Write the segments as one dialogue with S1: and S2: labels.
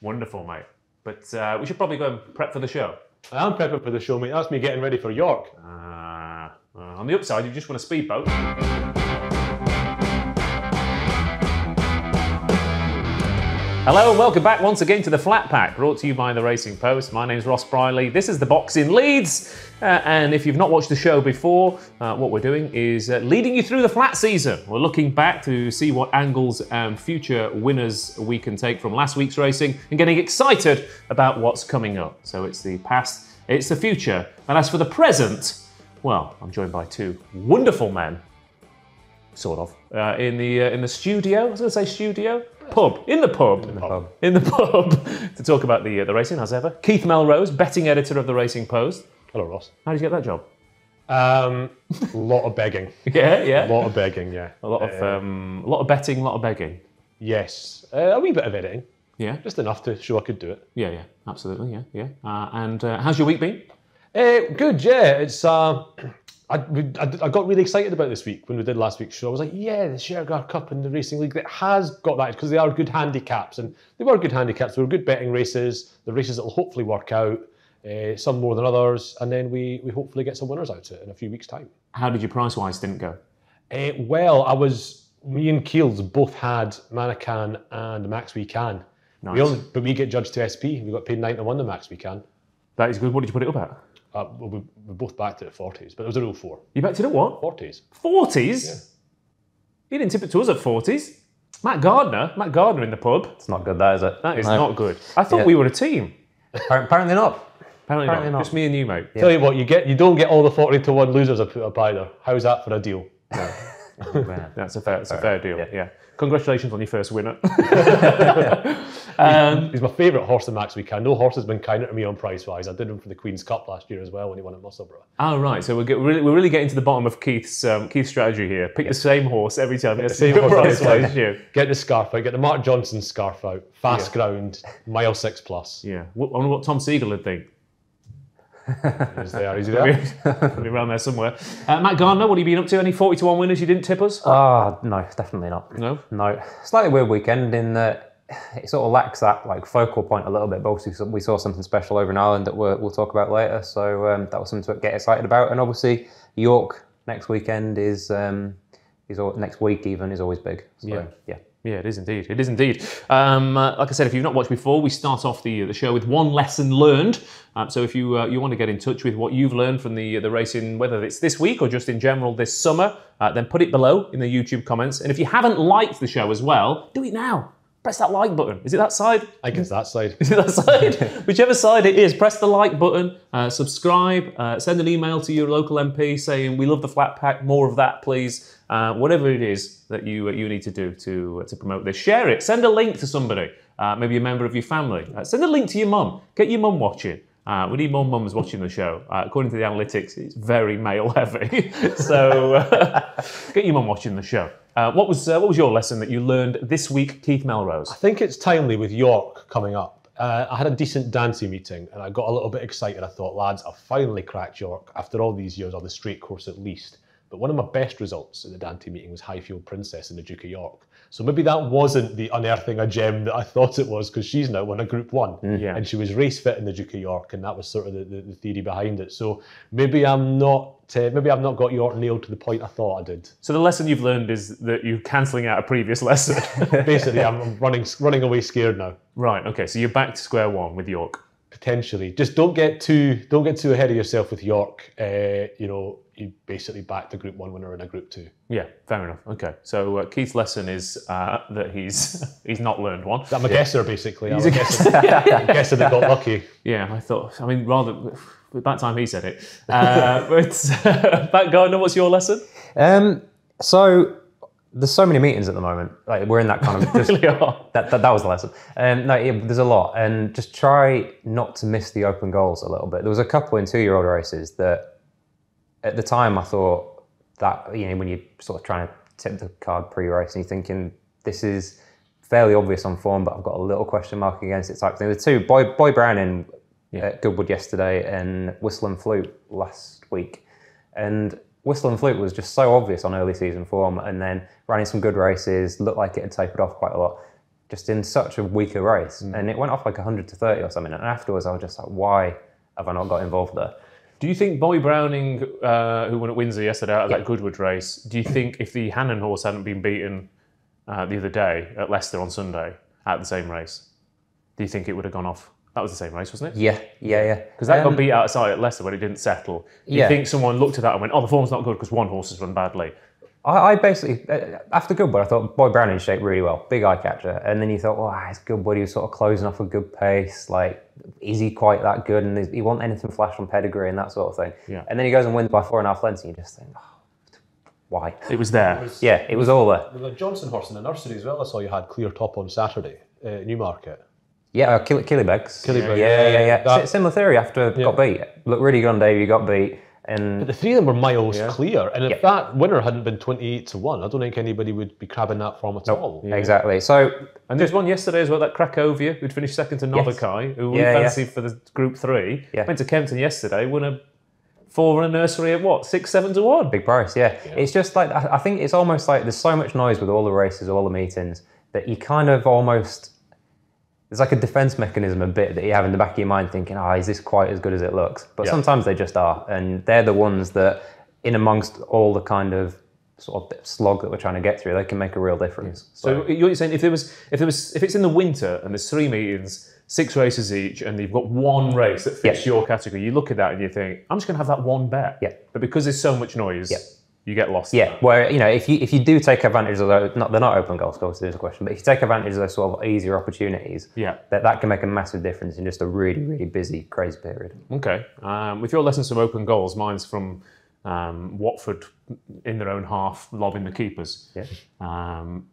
S1: Wonderful, mate. But we should probably go and prep for the show.
S2: I am prepping for the show, mate. That's me getting ready for York.
S1: On the upside, you just want a speedboat. Hello and welcome back once again to the Flat Pack, brought to you by the Racing Post. My name's Ross Brierley. This is the box in Leeds. And if you've not watched the show before, what we're doing is leading you through the flat season. We're looking back to see what angles and future winners we can take from last week's racing and getting excited about what's coming up. So it's the past, it's the future. And as for the present, well, I'm joined by two wonderful men, sort of, in the studio. I was going to say studio. In the pub to talk about the racing, as ever. Keith Melrose, betting editor of the Racing Post.
S2: Hello, Ross.
S1: How did you get that job?
S2: A lot of begging.
S1: Yeah.
S2: A lot of begging, yeah.
S1: A lot of betting, a lot of begging.
S2: Yes. A wee bit of editing.
S1: Yeah.
S2: Just enough to show I could do it.
S1: Yeah, absolutely, yeah. And how's your week been?
S2: Good, yeah. It's I got really excited about this week when we did last week's show. I was like, yeah, the Shergar Cup and the Racing League, it has got that because they are good handicaps. And they were good handicaps. They were good betting races, the races that will hopefully work out, some more than others. And then we hopefully get some winners out of it in a few weeks' time.
S1: How did your price-wise didn't go?
S2: Me and Keels both had Manaccan and Max We Can.
S1: Nice.
S2: But we get judged to SP. We got paid 9 to 1 the Max We Can.
S1: That is good. What did you put it up at?
S2: We both backed it at 40s, but it was a real 4.
S1: You backed it at what?
S2: 40s.
S1: 40s?
S2: Yeah.
S1: You didn't tip it to us at 40s. Matt Gardner in the pub.
S3: It's not good, that is it?
S1: That is not good. I thought we were a team.
S3: Apparently not.
S1: Apparently not. Just me and you, mate.
S2: Yeah. Tell you what, you don't get all the 40 to 1 losers I put up either. How's that for a deal?
S1: No. That's a fair deal. Yeah. Congratulations on your first winner.
S2: He's my favourite horse in Max We Can. No horse has been kinder to me on price-wise. I did him for the Queen's Cup last year as well when he won at Musselburgh.
S1: Oh, right. So we're really getting to the bottom of Keith's strategy here. Pick the same horse every time.
S2: The same horse price-wise. Get the scarf out. Get the Mark Johnson scarf out. Fast ground. Mile 6+.
S1: Yeah. I wonder what Tom Siegel would think.
S2: Is he there?
S1: Probably around there somewhere. Matt Gardner, what have you been up to? Any 40 to 1 winners you didn't tip us?
S3: No, definitely not.
S1: No?
S3: No. Slightly weird weekend in that it sort of lacks that focal point a little bit, but obviously we saw something special over in Ireland that we'll talk about later, so that was something to get excited about. And obviously York next weekend is next week even is always big. So, yeah.
S1: Yeah, it is indeed. Like I said, if you've not watched before, we start off the show with one lesson learned. So if you want to get in touch with what you've learned from the racing, whether it's this week or just in general this summer, then put it below in the YouTube comments. And if you haven't liked the show as well, do it now. Press that like button. Is it that side?
S2: I think it's that side.
S1: Is it that side? Whichever side it is, press the like button, subscribe, send an email to your local MP saying, we love the Flat Pack, more of that, please. Whatever it is that you need to do to promote this. Share it. Send a link to somebody, maybe a member of your family. Send a link to your mum. Get your mum watching. We need more mums watching the show. According to the analytics, it's very male heavy. So get your mum watching the show. What was your lesson that you learned this week, Keith Melrose?
S2: I think it's timely with York coming up. I had a decent dancing meeting and I got a little bit excited. I thought, lads, I've finally cracked York after all these years on the straight course at least. But one of my best results at the Dante meeting was Highfield Princess in the Duke of York. So maybe that wasn't the unearthing a gem that I thought it was, because she's now won a Group 1. And she was race fit in the Duke of York, and that was sort of the theory behind it. So maybe I've not got York nailed to the point I thought I did.
S1: So the lesson you've learned is that you're cancelling out a previous lesson.
S2: Basically, I'm running away scared now.
S1: Right, okay, so you're back to square one with York.
S2: Potentially. Just don't get too ahead of yourself with York. You basically back the Group 1 winner in a Group 2.
S1: Yeah, fair enough. Okay, so Keith's lesson is that he's not learned one.
S2: I'm a guesser, basically. I'm a guesser that got lucky.
S1: Yeah, rather, about time he said it. But Matt Gardner, what's your lesson?
S3: So there's so many meetings at the moment. Like we're in that kind of that was the lesson. There's a lot, and just try not to miss the open goals a little bit. There was a couple in 2-year-old races that, at the time, I thought that when you're sort of trying to tip the card pre-race and you're thinking this is fairly obvious on form, but I've got a little question mark against it type thing. The two, Boy Browning at Goodwood yesterday and Whistle and Flute last week, and Whistle and Flute was just so obvious on early season form, and then ran in some good races, looked like it had tapered off quite a lot. just in such a weaker race. And it went off like 100 to 30 or something. And afterwards I was just like, why have I not got involved there?
S1: Do you think Boy Browning, who won at Windsor yesterday out of that Goodwood race, do you think if the Hannon horse hadn't been beaten the other day at Leicester on Sunday at the same race, do you think it would have gone off? That was the same race, wasn't it?
S3: Yeah.
S1: Because that got beat outside at Leicester when it didn't settle. Do you think someone looked at that and went, oh, the form's not good because one horse has run badly?
S3: I basically, after Goodwood, I thought Boy Browning shaped really well, big eye catcher. And then you thought, oh, it's Goodwood, he was sort of closing off a good pace. Like, is he quite that good? And he won't anything flash from pedigree and that sort of thing. Yeah. And then he goes and wins by 4.5 lengths and you just think, oh, why?
S1: It was there.
S3: It was all there.
S2: There was a Johnson horse in the nursery as well. I saw you had clear top on Saturday, Newmarket.
S3: Yeah, Killybegs.
S2: Yeah.
S3: Similar theory after got beat. Looked really good on debut, got beat.
S2: But the three of them were miles clear, and if that winner hadn't been 28 to 1, I don't think anybody would be crabbing that form at all.
S3: Exactly. So,
S1: and there's one yesterday as well, that Cracovia, who'd finished second to Novakai, who we fancied for the Group 3. Went to Kempton yesterday, won a 4 in a nursery at what, 6-7 to 1?
S3: Big price, yeah. It's just like, I think it's almost like there's so much noise with all the races, all the meetings, that you kind of almost, there's like a defense mechanism a bit that you have in the back of your mind thinking, is this quite as good as it looks? But sometimes they just are. And they're the ones that, in amongst all the kind of sort of slog that we're trying to get through, they can make a real difference.
S1: So you're saying if it's in the winter and there's 3 meetings, 6 races each, and you've got one race that fits your category, you look at that and you think, I'm just going to have that one bet. But because there's so much noise, you get lost.
S3: Where, you know, if you do take advantage of those, they're not open goals, of course, there's a question, but if you take advantage of those sort of easier opportunities, that can make a massive difference in just a really, really busy, crazy period.
S1: Okay. With your lessons from open goals, mine's from Watford in their own half, lobbing the keepers,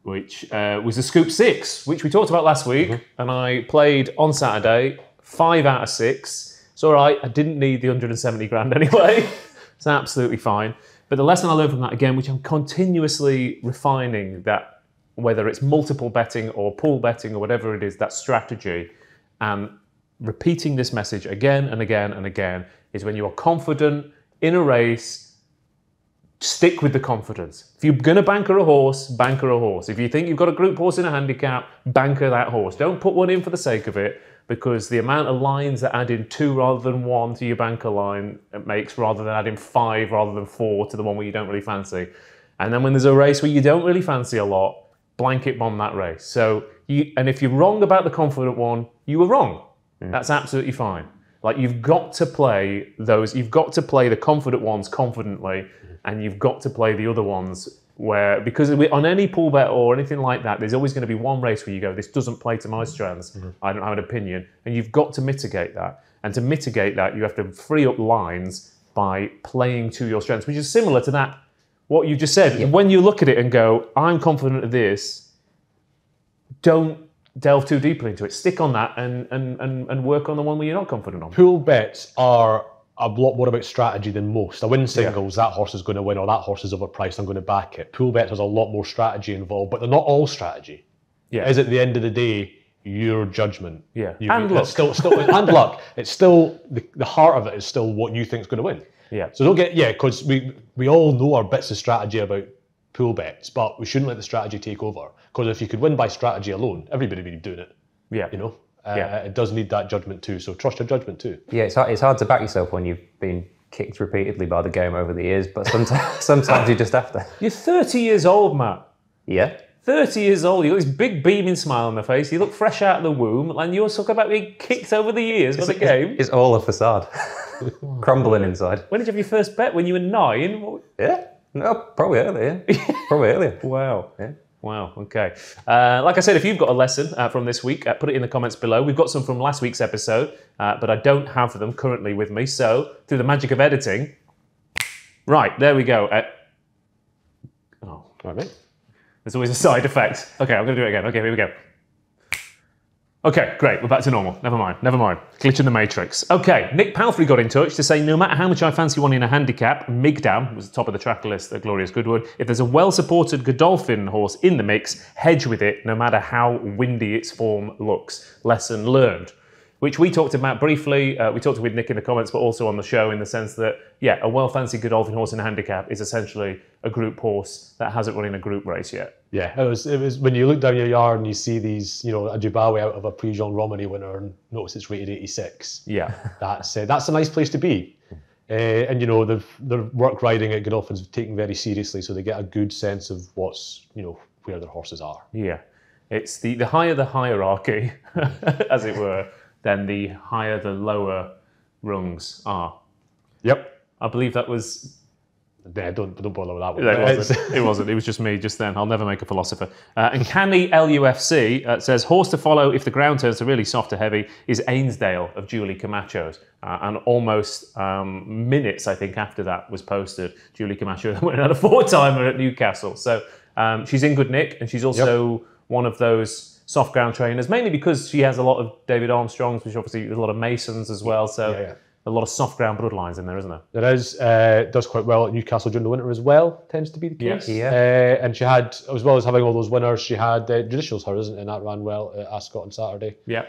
S1: which was a Scoop 6, which we talked about last week, and I played on Saturday, 5 out of 6. It's all right, I didn't need the 170 grand anyway. It's absolutely fine. But the lesson I learned from that, again, which I'm continuously refining, that whether it's multiple betting or pool betting or whatever it is, that strategy, and repeating this message again and again and again, is when you are confident in a race, stick with the confidence. If you're going to banker a horse, banker a horse. If you think you've got a group horse in a handicap, banker that horse. Don't put one in for the sake of it, because the amount of lines that add in 2 rather than 1 to your banker line it makes, rather than adding 5 rather than 4 to the one where you don't really fancy. And then when there's a race where you don't really fancy a lot, blanket bomb that race. So, and if you're wrong about the confident one, you were wrong. That's absolutely fine. Like, you've got to play those, you've got to play the confident ones confidently, and you've got to play the other ones where, because on any pool bet or anything like that, there's always going to be one race where you go, this doesn't play to my strands, I don't have an opinion, and you've got to mitigate that. And to mitigate that, you have to free up lines by playing to your strengths, which is similar to that, what you just said. When you look at it and go, I'm confident of this, don't delve too deeply into it. Stick on that and work on the one where you're not confident on.
S2: Pool bets are a lot more about strategy than most. I win singles, that horse is going to win, or that horse is overpriced, I'm going to back it. Pool bets has a lot more strategy involved, but they're not all strategy. Is at the end of the day your judgment.
S1: And luck.
S2: Still, and luck. It's still, the heart of it is still what you think is going to win. So don't get, because we all know our bits of strategy about pool bets, but we shouldn't let the strategy take over. Because if you could win by strategy alone, everybody would be doing it. You know? It does need that judgment too, so trust your judgment too.
S3: It's hard to back yourself when you've been kicked repeatedly by the game over the years, but sometimes you just have to.
S1: You're 30 years old, Matt. 30 years old, you got this big beaming smile on the face, you look fresh out of the womb, and you're talking about being kicked over the years by the game.
S3: It's all a facade. Crumbling inside.
S1: When did you have your first bet? When you were 9?
S3: No, probably earlier. Probably earlier.
S1: Wow. Wow, okay. Like I said, if you've got a lesson from this week, put it in the comments below. We've got some from last week's episode, but I don't have them currently with me. So, through the magic of editing, right, there we go.
S2: All right.
S1: There's always a side effect. Okay, I'm going to do it again. Okay, here we go. Okay, great, we're back to normal. Never mind. Glitch in the matrix. Okay, Nick Palfrey got in touch to say, no matter how much I fancy one in a handicap, Migdam was the top of the track list at Glorious Goodwood. If there's a well-supported Godolphin horse in the mix, hedge with it, no matter how windy its form looks. Lesson learned. Which we talked about briefly. We talked with Nick in the comments, but also on the show, in the sense that, a well-fancied Godolphin horse in a handicap is essentially a group horse that hasn't run in a group race yet.
S2: Yeah, it was when you look down your yard and you see these, a Dubawi out of a Prix Jean Romany winner and notice it's rated 86.
S1: Yeah.
S2: That's a nice place to be. And their work riding at Godolphin's taken very seriously, so they get a good sense of what's, where their horses are.
S1: Yeah. It's the higher the hierarchy, as it were, then the higher the lower rungs are.
S2: Yep.
S1: I believe that was...
S2: Yeah, don't bother with that one.
S1: It wasn't. It was just me just then. I'll never make a philosopher. And Canny LUFC says, horse to follow if the ground turns to really soft or heavy is Ainsdale of Julie Camacho's. And almost minutes, I think, after that was posted, Julie Camacho went and had a 4-timer at Newcastle. So she's in good nick, and she's also one of those soft ground trainers, mainly because she has a lot of David Armstrongs, which obviously there's a lot of Masons as well. So a lot of soft ground bloodlines in there, isn't there?
S2: There is. Does quite well at Newcastle during the winter as well, tends to be the case.
S3: Yeah.
S2: And she had, as well as having all those winners, she had Judicial's her, isn't it? And that ran well at Ascot on Saturday.
S1: Yeah.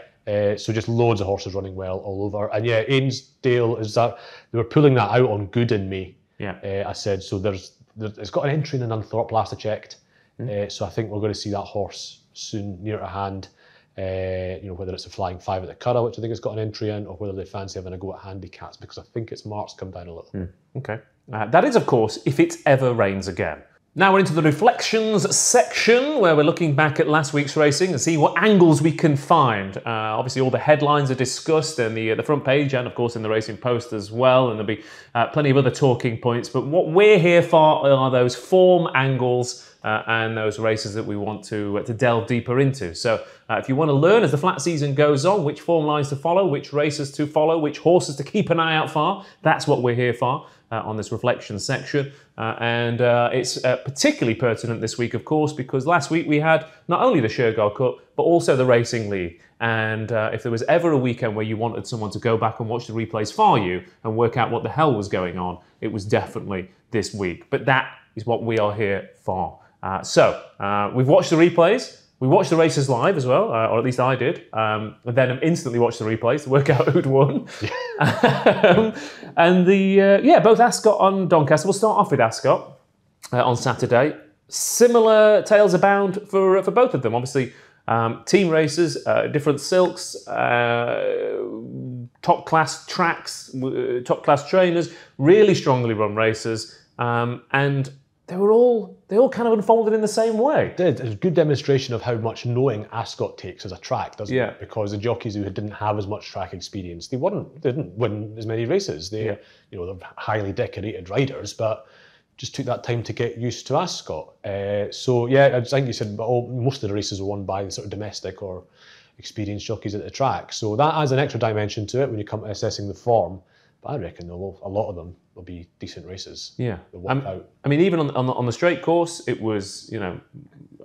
S2: So just loads of horses running well all over. And yeah, Ainsdale is that, they were pulling that out on Good in me.
S1: Yeah.
S2: I said, so it's got an entry in Unthorpe, last I checked. So I think we're going to see that horse soon near at hand. Whether it's a Flying 5 at the Curragh, which I think has got an entry in, or whether they fancy having a go at handicaps, because I think its marks come down a little.
S1: Okay. That is, of course, if it ever rains again. Now we're into the reflections section, where we're looking back at last week's racing and see what angles we can find. Obviously, all the headlines are discussed in the front page and, of course, in the Racing Post as well, and there'll be plenty of other talking points. But what we're here for are those form angles and those races that we want to delve deeper into. So if you want to learn as the flat season goes on, which form lines to follow, which races to follow, which horses to keep an eye out for, that's what we're here for on this reflection section. And it's particularly pertinent this week, of course, because last week we had not only the Shergold Cup, but also the Racing League. And if there was ever a weekend where you wanted someone to go back and watch the replays for you and work out what the hell was going on, it was definitely this week. But that is what we are here for. So we've watched the replays. We watched the races live as well, or at least I did. And then instantly watched the replays to work out who'd won. And both Ascot and Doncaster. We'll start off with Ascot on Saturday. Similar tales abound for both of them. Obviously, team races, different silks, top class tracks, top class trainers, really strongly run races, and they all kind of unfolded in the same way.
S2: It did. It's a good demonstration of how much knowing Ascot takes as a track, doesn't it? Because the jockeys who didn't have as much track experience, they didn't win as many races. They're highly decorated riders, but just took that time to get used to Ascot. I think you said most of the races were won by sort of domestic or experienced jockeys at the track. So that adds an extra dimension to it when you come to assessing the form. But I reckon a lot of them will be decent races.
S1: Yeah. I mean, even on the straight course, it was,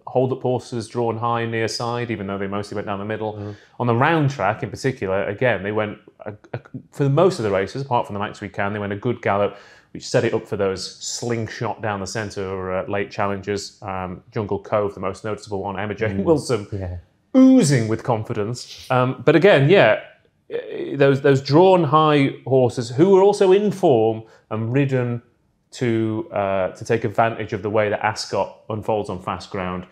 S1: hold-up horses drawn high near side, even though they mostly went down the middle. On the round track in particular, again, they went, for most of the races, apart from the Max Weekend, they went a good gallop, which set it up for those slingshot down the centre late challenges. Jungle Cove, the most noticeable one, Emma Jane Wilson, oozing with confidence. But again, those drawn high horses who were also in form and ridden to take advantage of the way that Ascot unfolds on fast ground.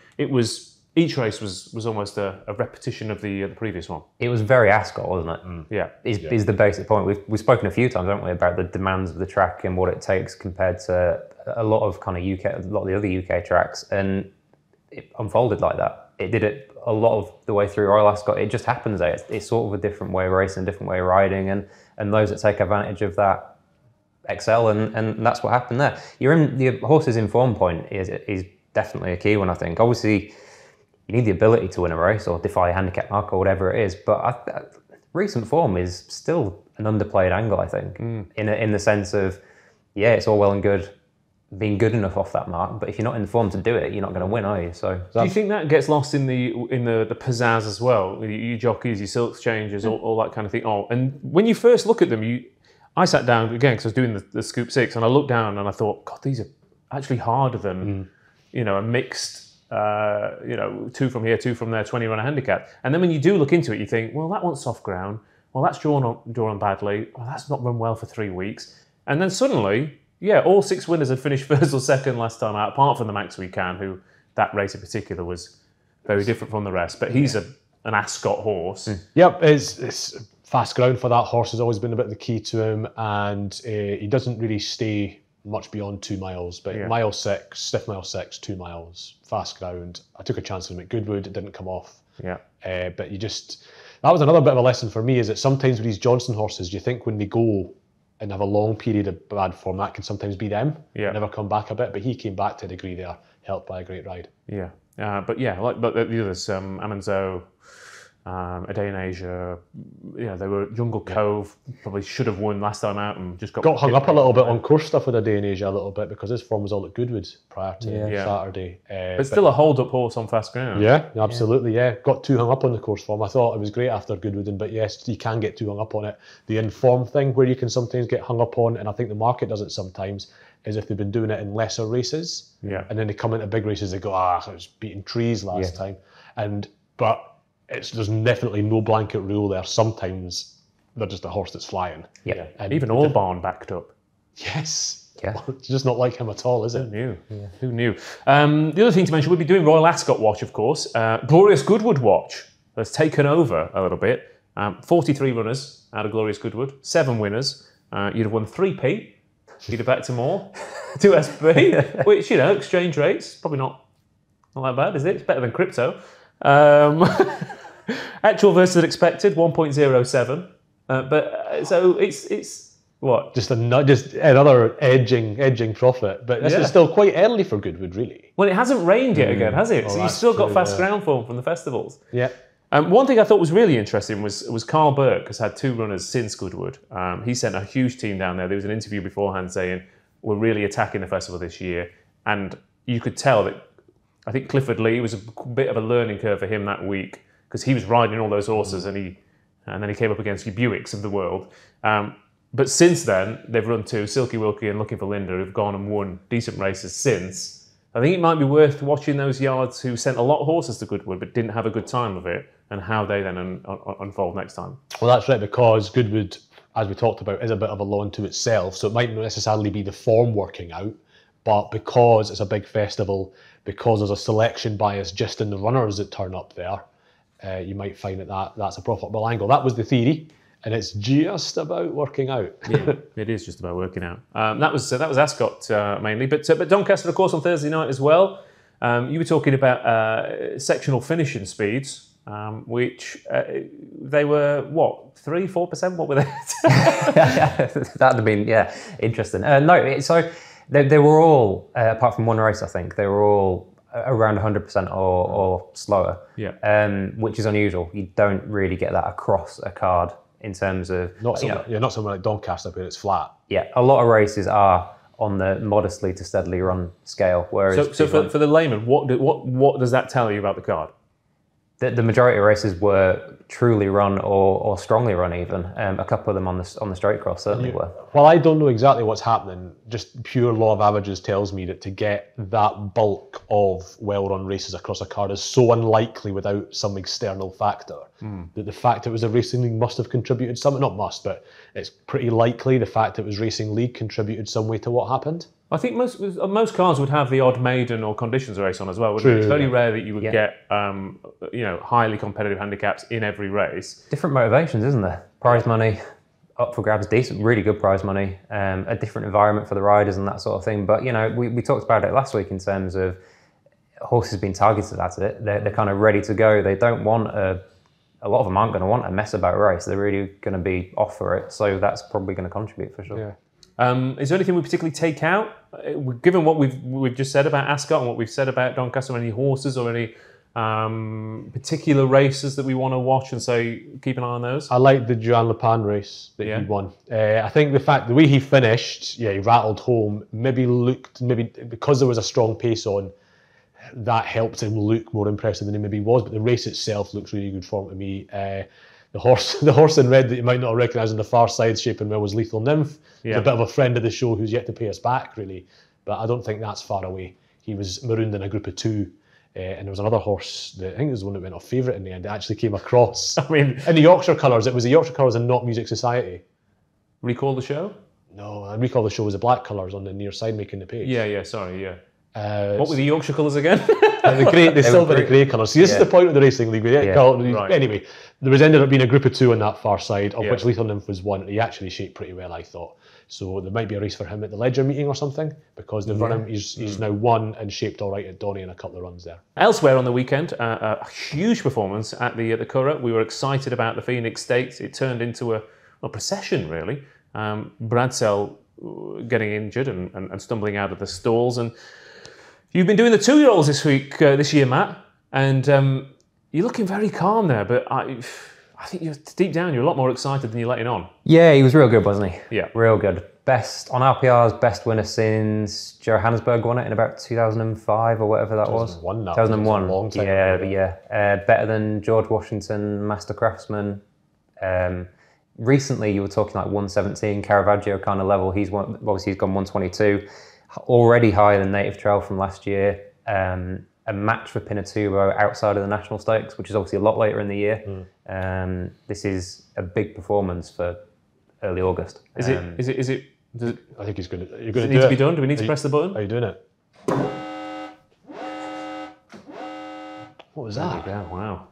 S1: Each race was almost a repetition of the previous one.
S3: It was very Ascot, wasn't it?
S1: Yeah.
S3: Is the basic point. We've spoken a few times, haven't we, about the demands of the track and what it takes compared to a lot of kind of UK, a lot of the other UK tracks, and it unfolded like that. It did it a lot of the way through Royal Ascot. It just happens there. It's sort of a different way of racing, a different way of riding, and those that take advantage of that excel, and that's what happened there. The horse's inform point is definitely a key one, I think. Obviously, you need the ability to win a race or defy a handicap mark or whatever it is, but recent form is still an underplayed angle, I think, in the sense of, it's all well and good being good enough off that mark, but if you're not in the form to do it, you're not going to win, are you? So
S1: do you think that gets lost in the pizzazz as well? You jockeys, your silks changes, all that kind of thing. And when you first look at them, I sat down again because I was doing the Scoop 6, and I looked down and I thought, God, these are actually harder than a mixed 2 from here, 2 from there, 20 run a handicap. And then when you do look into it, you think, well, that one's soft ground. Well, that's drawn badly. Well, that's not run well for 3 weeks. And then suddenly, all 6 winners had finished first or second last time out, apart from the Max Weekend, who that race in particular was very different from the rest. But he's an Ascot horse.
S2: Yep, it's fast ground for that horse has always been a bit of the key to him, and he doesn't really stay much beyond 2 miles. But mile 6, stiff mile 6, 2 miles, fast ground. I took a chance with him at Goodwood, it didn't come off.
S1: Yeah.
S2: But that was another bit of a lesson for me, is that sometimes with these Johnson horses, you think when they go and have a long period of bad form, that can sometimes be them.
S1: Yeah.
S2: Never come back a bit, but he came back to a degree there, helped by a great ride.
S1: Yeah. But the others, Amanzo, A Day in Asia, they were Jungle Cove, probably should have won last time out and just got
S2: hung up a little bit on course stuff with A Day in Asia a little bit, because his form was all at Goodwood prior to Saturday.
S1: But still a hold-up horse on fast ground.
S2: Yeah, absolutely, Got too hung up on the course form. I thought it was great after Goodwood, but yes, you can get too hung up on it. The in-form thing where you can sometimes get hung up on, and I think the market does it sometimes, is if they've been doing it in lesser races, and then they come into big races, they go, I was beating trees last time. But there's definitely no blanket rule there. Sometimes they're just a horse that's flying.
S1: Yeah, and even Allbarn backed up.
S2: Yes.
S3: Yeah.
S2: It's just not like him at all, is it?
S1: Who knew? Yeah. Who knew? The other thing to mention, we'll be doing Royal Ascot Watch, of course. Glorious Goodwood Watch has taken over a little bit. 43 runners out of Glorious Goodwood, 7 winners. You'd have won 3p. You'd have backed to more, 2sp, which, exchange rates, probably not that bad, is it? It's better than crypto. Actual versus expected, 1.07. So it's what?
S2: Just another edging profit. But this is still quite early for Goodwood, really.
S1: Well, it hasn't rained yet again, has it?
S2: Oh,
S1: So you've still got fast ground form from the festivals.
S2: Yeah.
S1: One thing I thought was really interesting was Carl Burke has had 2 runners since Goodwood. He sent a huge team down there. There was an interview beforehand saying, we're really attacking the festival this year. And you could tell that, I think Clifford Lee was a bit of a learning curve for him that week, because he was riding all those horses and then he came up against the Buicks of the world. But since then, they've run 2, Silky Wilkie and Looking for Linda, who've gone and won decent races since. I think it might be worth watching those yards who sent a lot of horses to Goodwood but didn't have a good time with it, and how they then unfold next time.
S2: Well, that's right, because Goodwood, as we talked about, is a bit of a law unto itself, so it might not necessarily be the form working out, but because it's a big festival, because there's a selection bias just in the runners that turn up there, you might find that's a profitable angle. That was the theory, and it's just about working out.
S1: Yeah, it is just about working out. That was Ascot mainly, but Doncaster, of course, on Thursday night as well. You were talking about sectional finishing speeds, which they were, what, 3-4%? What were they?
S3: That'd have been, interesting. So they were all, apart from one race, I think, they were all around 100% or slower, which is unusual. You don't really get that across a card in terms of...
S2: not somewhere like Doncaster where it's flat.
S3: Yeah, a lot of races are on the modestly to steadily run scale, whereas...
S1: So for the layman, what does that tell you about the card?
S3: The majority of races were truly run or strongly run even. A couple of them on the straight cross certainly were.
S2: Well, I don't know exactly what's happening. Just pure law of averages tells me that to get that bulk of well-run races across a card is so unlikely without some external factor. That the fact it was a racing league must have contributed some, not must, but it's pretty likely the fact it was racing league contributed some way to what happened.
S1: I think most cars would have the odd maiden or conditions race on as well, wouldn't it? It's very rare that you would get highly competitive handicaps in every race.
S3: Different motivations, isn't there? Prize money up for grabs, decent, really good prize money, a different environment for the riders and that sort of thing. But we talked about it last week in terms of horses being targeted at it. They're kind of ready to go. They don't want a lot of them aren't going to want a mess about a race. They're really going to be off for it. So that's probably going to contribute for sure.
S2: Yeah.
S1: Is there anything we particularly take out, given what we've just said about Ascot and what we've said about Doncaster? Any horses or any particular races that we want to watch and say keep an eye on those?
S2: I like the Joan Lepan race that he won. I think the way he finished, he rattled home. Maybe because there was a strong pace on, that helped him look more impressive than he maybe was. But the race itself looks really good form to me. The horse in red that you might not recognise on the far side shaping well was Lethal Nymph. He's a bit of a friend of the show who's yet to pay us back, really. But I don't think that's far away. He was marooned in a group of 2. And there was another horse that I think was the one that went off favourite in the end. It actually came across. I mean, in the Yorkshire colours, it was the Yorkshire colours and not Music Society.
S1: Recall the show?
S2: No, I recall the show was the black colours on the near side making the page.
S1: Sorry. What were the Yorkshire colours again?
S2: The silver and grey colours. See, this is the point of the racing league.
S1: Right.
S2: Anyway, there was ended up being a group of 2 on that far side, of which Leeper Nymph was one. He actually shaped pretty well, I thought. So there might be a race for him at the Ledger meeting or something, because they've run him. He's now won and shaped all right at Donny in a couple of runs there.
S1: Elsewhere on the weekend, a huge performance at the Curragh. We were excited about the Phoenix Stakes. It turned into a procession, really. Bradsell getting injured and stumbling out of the stalls. And you've been doing the 2-year-olds this year, Matt, and you're looking very calm there. But I think deep down you're a lot more excited than you're letting on.
S3: Yeah, he was real good, wasn't he?
S1: Yeah,
S3: real good. Best on RPR's best winner since Johannesburg won it in about 2005 or whatever that was. 2001.
S2: A long time
S3: ago. Better than George Washington, Master Craftsman. Recently, you were talking like 117 Caravaggio kind of level. He's gone 122, already higher than Native Trail from last year. A match for Pinatubo outside of the National Stakes, which is obviously a lot later in the year. This is a big performance for early August.
S1: Is it?
S2: I think he's going to. You're
S1: Does
S2: going
S1: it need to be done? Do we need to press the button?
S2: Are you doing it? What was that?
S3: Wow,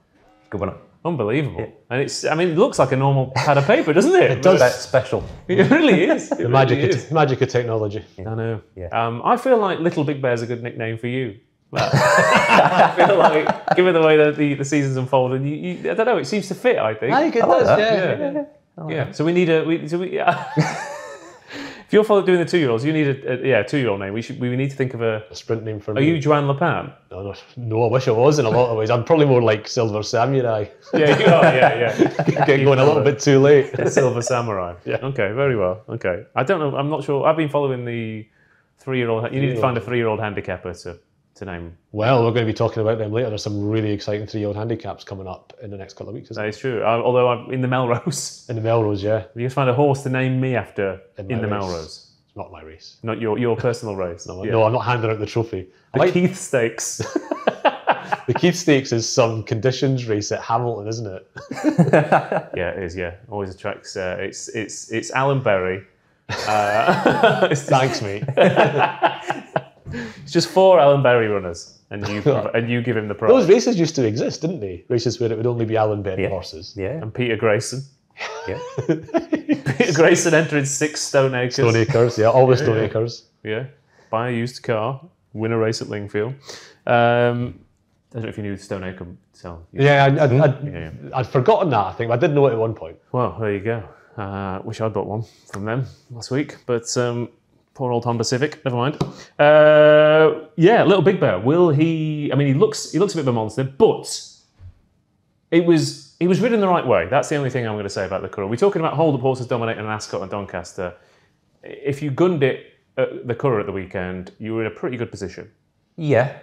S3: good one.
S1: Unbelievable. Yeah. And it looks like a normal pad of paper, doesn't it?
S2: It does.
S3: That's special.
S1: It really is.
S2: The magic of technology.
S1: I know.
S3: Yeah.
S1: I feel like Little Big Bear's a good nickname for you. I feel like, given the way that the season's unfolded, I don't know, it seems to fit, I think.
S2: I think it does,
S1: yeah. So we need if you're doing the 2-year-olds, you need a 2-year-old name. We need to think of a sprint name for me. Are you Joanne Lepan?
S2: No, I wish I was in a lot of ways. I'm probably more like Silver Samurai.
S1: Yeah, you are, yeah.
S2: Getting going a little bit too late.
S1: Silver Samurai. Yeah. Okay, very well. Okay. I don't know, I'm not sure. I've been following the 3-year-old. You need to find a 3-year-old handicapper to name.
S2: Well, we're going to be talking about them later. There's some really exciting 3-year-old handicaps coming up in the next couple of weeks.
S1: That is true. Although I'm in the Melrose.
S2: In the Melrose, yeah.
S1: You just find a horse to name me after in the Melrose.
S2: It's not my race.
S1: Not your personal race.
S2: No, I'm not handing out the trophy.
S1: The Keith Stakes.
S2: The Keith Stakes is some conditions race at Hamilton, isn't it?
S1: Yeah, it is. Yeah, always attracts. It's Alan Berry.
S2: Thanks, mate.
S1: It's just 4 Alan Berry runners, and you give him the prize.
S2: Those races used to exist, didn't they? Races where it would only be Alan Berry horses.
S3: Yeah.
S1: And Peter Grayson.
S3: Yeah.
S1: Peter Grayson entered 6 Stone Acres.
S2: Stone Acres, yeah, always Stone Acres.
S1: Yeah. Buy a used car, win a race at Lingfield. I don't know if you knew Stone Acre sell.
S2: I'd forgotten that, I think. I did know it at one point.
S1: Well, there you go. Wish I'd bought one from them last week, but poor old Honda Civic. Never mind. Little Big Bear. Will he? I mean, he looks a bit of a monster, but he was ridden the right way. That's the only thing I'm going to say about the Curragh. We're talking about hold-up horses dominating an Ascot and Doncaster. If you gunned it at the Curragh at the weekend, you were in a pretty good position.
S3: Yeah.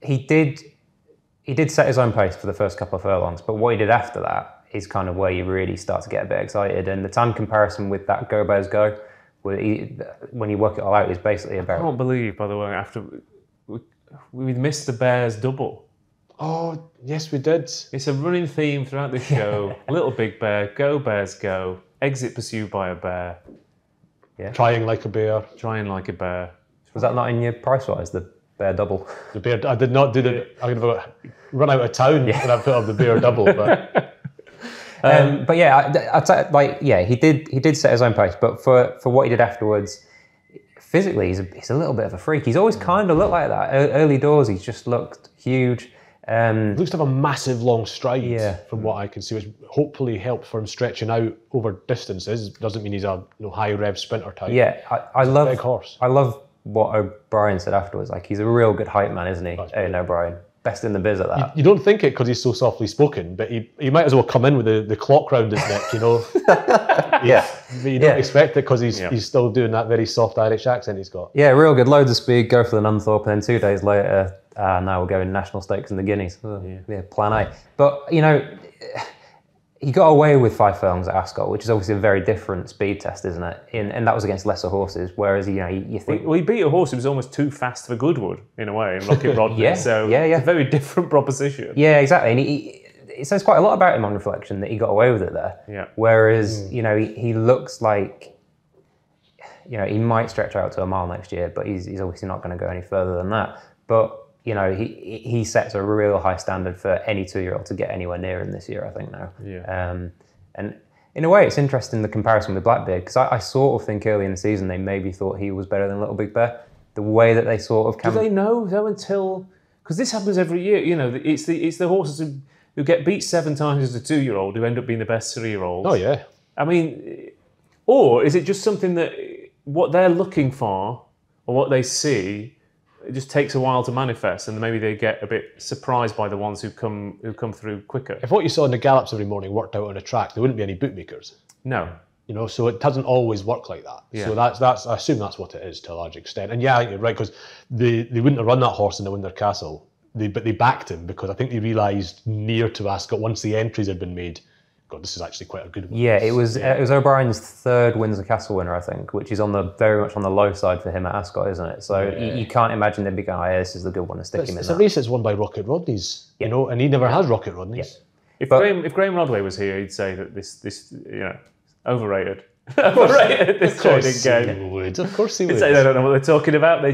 S3: He did set his own pace for the first couple of furlongs, but what he did after that is kind of where you really start to get a bit excited. And the time comparison with that Go Bears Go, when you work it all out, is basically about...
S1: I can't believe, by the way, after we missed the Bears double.
S2: Oh, yes, we did.
S1: It's a running theme throughout the show. Little Big Bear, Go Bears Go, exit pursued by a bear.
S3: Yeah.
S2: Trying like a bear.
S1: Trying like a bear.
S3: Was that not in your price-wise, the bear double?
S2: The bear. I did not do the... I'm going to run out of town when I put up the bear double, but...
S3: But yeah, he did set his own pace, but for what he did afterwards, physically he's a little bit of a freak. He's always kind of looked like that. Early doors, he's just looked huge.
S2: Looks to have a massive long stride from what I can see, which hopefully helped for him stretching out over distances. Doesn't mean he's a high rev sprinter type.
S3: Yeah, I love
S2: big horse.
S3: I love what O'Brien said afterwards. Like, he's a real good hype man, isn't he? Aidan O'Brien, best in the biz at that.
S2: You don't think it because he's so softly spoken, but he might as well come in with the clock round his neck, you know.
S3: Yeah,
S2: but you don't expect it because he's still doing that very soft Irish accent he's got.
S3: Yeah, real good, loads of speed. Go for the Nunthorpe, and then 2 days later. Now we're going National Stakes in the Guineas. Plan A. But, he got away with 5 furlongs at Ascot, which is obviously a very different speed test, isn't it? And that was against lesser horses, whereas, you think...
S1: Well, he beat a horse who was almost too fast for Goodwood, in a way, in Rocket Rodney.
S3: It's
S1: a very different proposition.
S3: Yeah, exactly. And it says quite a lot about him on reflection that he got away with it there.
S1: Yeah.
S3: Whereas, he looks like... he might stretch out to a mile next year, but he's obviously not going to go any further than that. But he sets a real high standard for any 2-year-old to get anywhere near him this year, I think now.
S1: Yeah.
S3: And in a way, it's interesting the comparison with Blackbeard, because I sort of think early in the season they maybe thought he was better than Little Big Bear. The way that they sort of
S1: do they know though until, because this happens every year? It's the horses who get beat 7 times as a 2-year-old who end up being the best 3-year-olds.
S2: Oh yeah.
S1: I mean, or is it just something that what they're looking for or what they see, it just takes a while to manifest, and maybe they get a bit surprised by the ones who come through quicker?
S2: If what you saw in the gallops every morning worked out on a track, there wouldn't be any bookmakers.
S1: No.
S2: So it doesn't always work like that.
S1: Yeah.
S2: So that's I assume that's what it is to a large extent. And yeah, you're right, because they wouldn't have run that horse in the Windsor Castle, but they backed him because I think they realised near to Ascot, once the entries had been made, God, this is actually quite a good one.
S3: Yeah, it was O'Brien's 3rd Windsor Castle winner, I think, which is very much on the low side for him at Ascot, isn't it? So you can't imagine they'd be going, oh, yeah, this is the good one to stick him in.
S2: It's a race that's won by Rocket Rodney's, and he never has Rocket Rodney's.
S1: Yeah. If Graham Rodway was here, he'd say that this overrated. Overrated this training game.
S2: Of course he would.
S1: They don't know what they're talking about. They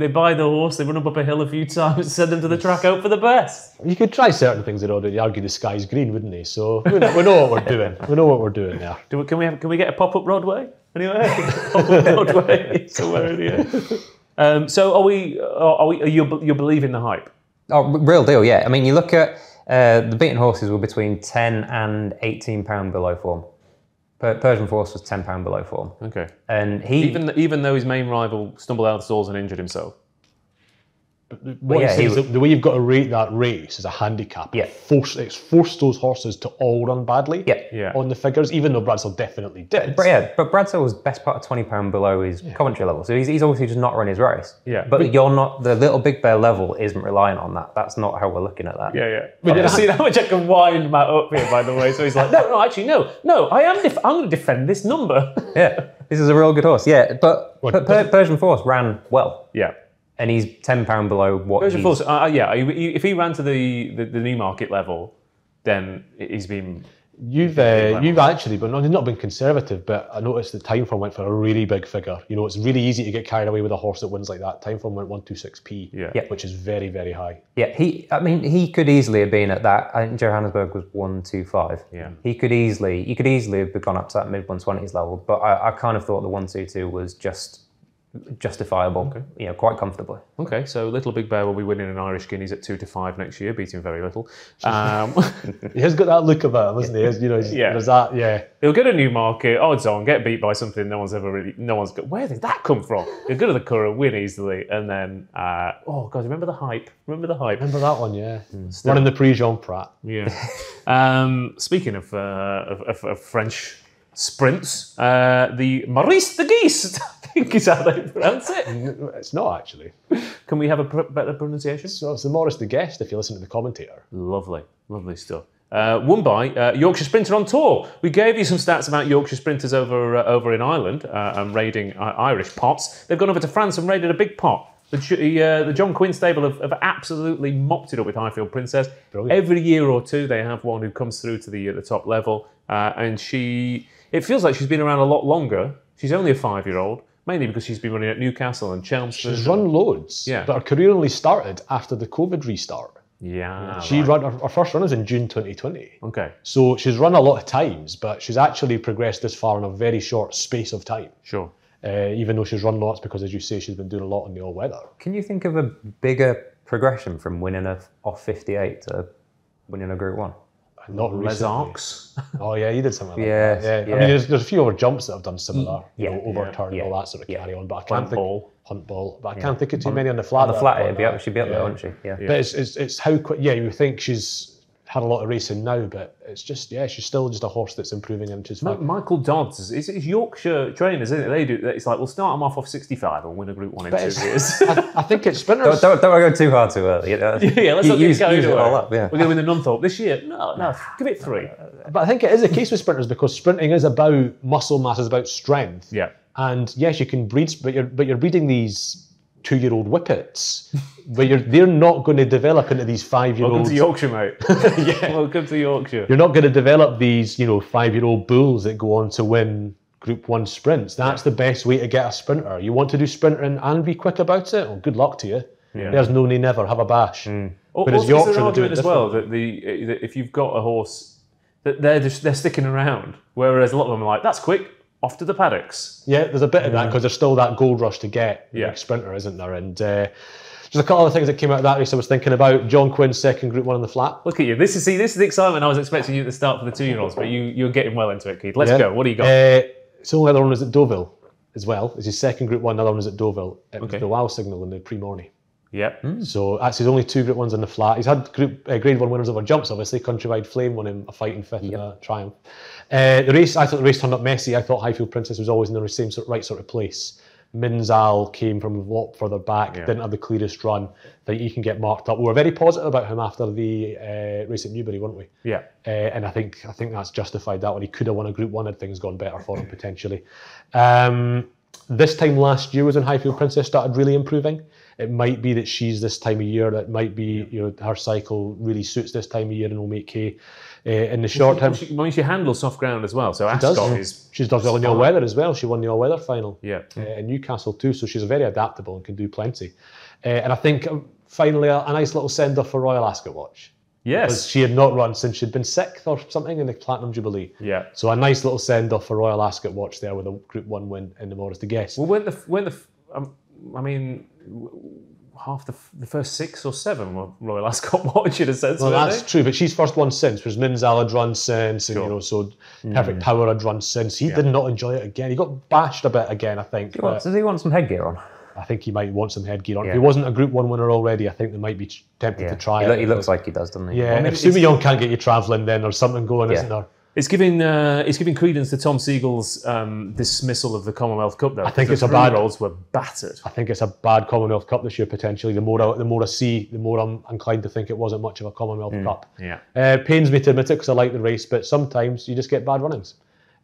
S1: buy the horse, they run up a hill a few times, send them to the track, out for the best.
S2: You could try certain things at Rodway. You argue the sky's green, wouldn't he? So we know what we're doing. We know what we're doing there.
S1: Can we get a pop-up Rodway anyway? Pop-up Rodway somewhere in here. So you believe in the hype?
S3: Oh, real deal, yeah. I mean, you look at the beaten horses were between £10 and £18 below form. Persian Force was £10 below form.
S1: Okay.
S3: And he
S1: even though his main rival stumbled out of the stalls and injured himself.
S2: The way you've got to rate that race as a handicap, it's forced those horses to all run badly on the figures, even though Bradsell definitely did.
S3: But Bradsell was best part of £20 below his commentary level, so he's obviously just not run his race.
S1: Yeah.
S3: But the Little Big Bear level isn't relying on that. That's not how we're looking at that.
S1: Yeah. But see how much I can wind Matt up here, by the way. So he's like, no, I'm going to defend this number.
S3: Yeah, this is a real good horse. Yeah, but Persian Force ran well.
S1: Yeah.
S3: And he's £10 below what
S1: Persian Force, if he ran to the Newmarket level, then he's been...
S2: You've actually, but he's not been conservative, but I noticed the Timeform went for a really big figure. It's really easy to get carried away with a horse that wins like that. Timeform went 126p, which is very, very high.
S3: Yeah, he could easily have been at that. I think Johannesburg was 125.
S1: Yeah.
S3: You could easily have gone up to that mid-120s level, but I kind of thought the 122 was just justifiable, quite comfortably.
S1: Okay, so Little Big Bear will be winning an Irish Guineas at 2-5 next year, beating very little.
S2: He has got that look about him, hasn't he? There's that, yeah.
S1: He'll get a Newmarket, odds on, get beat by something where did that come from? He'll go to the Curragh, win easily, and then, remember the hype? Remember
S2: that one, yeah. Running the Prix-Jean Prat.
S1: Yeah. Speaking of French sprints, the Maurice de Guise, I think is how they pronounce it.
S2: It's not actually.
S1: Can we have a better pronunciation?
S2: So it's the Maurice de Guest if you listen to the commentator.
S1: Lovely stuff. Won by Yorkshire Sprinter on tour. We gave you some stats about Yorkshire Sprinters over in Ireland and raiding Irish pots. They've gone over to France and raided a big pot. The John Quinn stable have absolutely mopped it up with Highfield Princess. Brilliant. Every year or two they have one who comes through to the top level, and it feels like she's been around a lot longer. She's only a 5-year-old, mainly because she's been running at Newcastle and Chelmsford.
S2: She's run loads, but her career only started after the COVID restart.
S1: Yeah.
S2: Her first run was in June 2020.
S1: Okay.
S2: So she's run a lot of times, but she's actually progressed this far in a very short space of time.
S1: Sure.
S2: Even though she's run lots, because as you say, she's been doing a lot on the all-weather.
S3: Can you think of a bigger progression from winning off 58 to winning a Group 1?
S2: Not
S1: Les Arcs.
S2: Oh yeah, he did something like
S3: that.
S2: Yeah. I mean, there's a few other jumps that have done similar, overturn and all that sort of carry on. But I can't think Hunt Ball. But I can't think of too many on the flat.
S3: On the flat, she'd be up there, wouldn't she? Yeah.
S2: But it's how quick. Yeah, you think she's had a lot of racing now, but it's just she's still just a horse that's improving, and she's fine.
S1: Michael Dodds is Yorkshire trainers, isn't it? They do. It's like we'll start them off 65 and win a Group 1 in 2 years.
S2: I think it's sprinters.
S3: Don't go too hard too early.
S1: Let's not get carried away.
S3: All up, yeah.
S1: We're going to win the Nunthorpe this year. No, give it 3.
S2: But I think it is a case with sprinters because sprinting is about muscle mass, is about strength.
S1: Yeah.
S2: And yes, you can breed, but you're breeding these 2-year-old whippets, but they're not going to develop into these 5-year-olds.
S1: Welcome to Yorkshire, mate. Welcome to Yorkshire.
S2: You're not going to develop these, 5-year-old bulls that go on to win Group 1 sprints. That's the best way to get a sprinter. You want to do sprinting and be quick about it? Well, good luck to you.
S1: Yeah.
S2: There's no nay never, have a bash.
S1: Whereas Yorkshire, is there an argument as well that if you've got a horse, that they're sticking around, whereas a lot of them are like, that's quick, off to the paddocks.
S2: Yeah, there's a bit of that because there's still that gold rush to get the big sprinter, isn't there? And there's a couple of things that came out of that race I was thinking about. John Quinn's second Group 1 on the flat.
S1: Look at you. This is the excitement I was expecting you to start for the 2-year-olds, but you're getting well into it, Keith. Let's go. What do you got?
S2: So the only other one was at Deauville as well. It's his second Group 1, the other one was at Deauville. It was the wow signal in the Pre-Morny.
S1: Yep.
S2: So that's his only 2 Group 1s on the flat. He's had Grade 1 winners over jumps, obviously. Countrywide Flame won him a fighting fifth in a triumph. The race, I thought the race turned up messy. I thought Highfield Princess was always in the same right sort of place. Minzal came from a lot further back, didn't have the clearest run. I think he can get marked up. We were very positive about him after the race at Newbury, weren't we? Yeah. And I think that's justified that one. He could have won a Group 1 had things gone better for him potentially. This time last year was when Highfield Princess started really improving. It might be that she's this time of year. It might be her cycle really suits this time of year and will make hay. In the short term,
S1: she handles soft ground as well. So
S2: she does well in the all-weather as well. She won the all-weather final in Newcastle too. So she's very adaptable and can do plenty. And I think finally a nice little send-off for Royal Ascot Watch.
S1: Yes.
S2: Because she had not run since she'd been 6th or something in the Platinum Jubilee. Yeah. So a nice little send-off for Royal Ascot Watch there with a Group 1 win in the Morris de Guest.
S1: Well, half the first 6 or 7 were Royal Ascot Watch in a sense.
S2: Well, that's true, but she's first one since, whereas Minzal had run since, and so Perfect Power had run since. He did not enjoy it again. He got bashed a bit again, I think.
S3: Does he want some headgear on?
S2: I think he might want some headgear on. If he wasn't a Group 1 winner already, I think they might be tempted to try it.
S3: He looks like he does, doesn't he?
S2: Yeah, if Sumi can't get you travelling, then there's something going, isn't there?
S1: It's giving credence to Tom Siegel's dismissal of the Commonwealth Cup, though.
S2: I think it's a bad.
S1: Rolls were battered.
S2: I think it's a bad Commonwealth Cup this year potentially. The more I see, the more I'm inclined to think it wasn't much of a Commonwealth Cup. Yeah. Pains me to admit it because I like the race, but sometimes you just get bad runnings,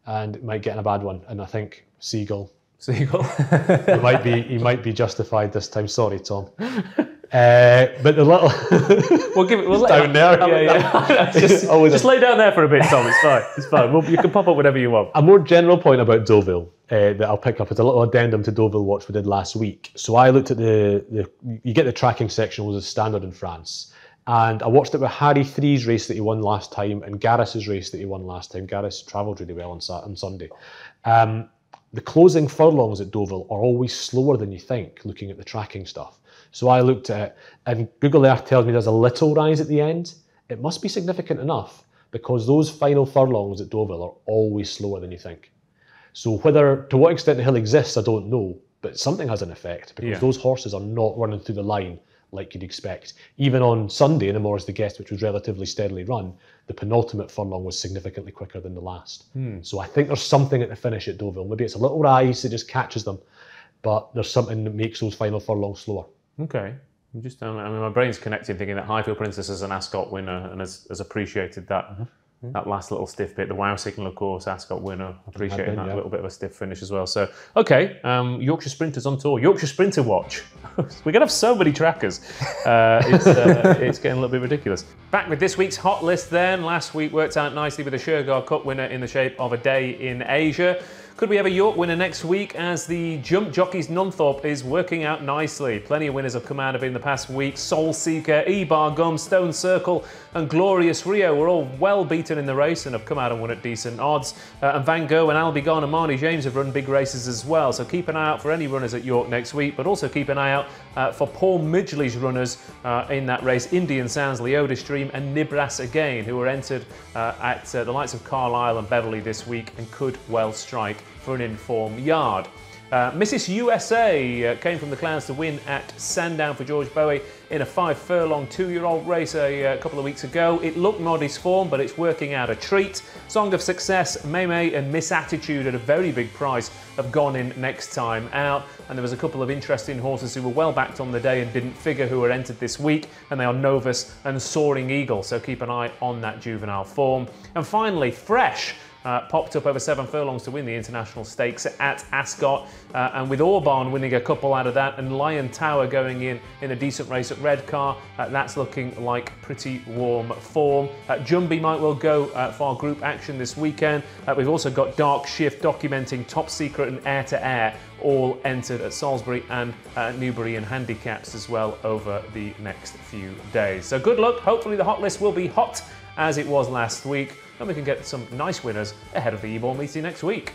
S2: and it might get in a bad one. And I think Siegel, he might be justified this time. Sorry, Tom. But the little
S1: we'll down there. Just lay down there for a bit, Tom. It's fine. You can pop up whatever you want.
S2: A more general point about Deauville that I'll pick up is a little addendum to Deauville Watch we did last week. So I looked at you get the tracking section was a standard in France, and I watched it with Harry Three's race that he won last time and Garris's race that he won last time. Garris travelled really well on Sunday. The closing furlongs at Deauville are always slower than you think, looking at the tracking stuff. So I looked at it, and Google Earth tells me there's a little rise at the end. It must be significant enough because those final furlongs at Deauville are always slower than you think. So to what extent the hill exists, I don't know, but something has an effect because those horses are not running through the line like you'd expect. Even on Sunday in the Morris de Guest, which was relatively steadily run, the penultimate furlong was significantly quicker than the last. So I think there's something at the finish at Deauville. Maybe it's a little rise that just catches them, but there's something that makes those final furlongs slower.
S1: Okay. My brain's connecting, thinking that Highfield Princess is an Ascot winner and has appreciated that that last little stiff bit. The wow signal, of course, Ascot winner, appreciating that little bit of a stiff finish as well. So, okay, Yorkshire Sprinters on tour. Yorkshire Sprinter Watch. We're going to have so many trackers. It's getting a little bit ridiculous. Back with this week's hot list then. Last week worked out nicely with a Shergar Cup winner in the shape of A Day in Asia. Could we have a York winner next week as the Jump Jockeys Nunthorpe is working out nicely? Plenty of winners have come out of it in the past week. Soul Seeker, E-Bar Gum, Stone Circle and Glorious Rio were all well beaten in the race and have come out and won at decent odds. And Van Gogh and I'll Be Gone and Marnie James have run big races as well. So keep an eye out for any runners at York next week, but also keep an eye out for Paul Midgley's runners in that race. Indian Sands, Leoda Stream and Nibras again, who were entered at the likes of Carlisle and Beverley this week and could well strike for an informed yard. Mrs USA came from the clouds to win at Sandown for George Bowie in a 5-furlong 2-year-old race a couple of weeks ago. It looked modest form, but it's working out a treat. Song of Success, Meme and Miss Attitude at a very big price have gone in next time out. And there was a couple of interesting horses who were well backed on the day and didn't figure who were entered this week, and they are Novus and Soaring Eagle. So keep an eye on that juvenile form. And finally, fresh popped up over 7 furlongs to win the International Stakes at Ascot, and with Orban winning a couple out of that, and Lion Tower going in a decent race at Redcar, that's looking like pretty warm form. Jumby might well go for our group action this weekend. We've also got Dark Shift documenting Top Secret and Air to Air, all entered at Salisbury and Newbury in handicaps as well over the next few days. So good luck. Hopefully the hot list will be hot as it was last week, and we can get some nice winners ahead of the Ebor meeting next week.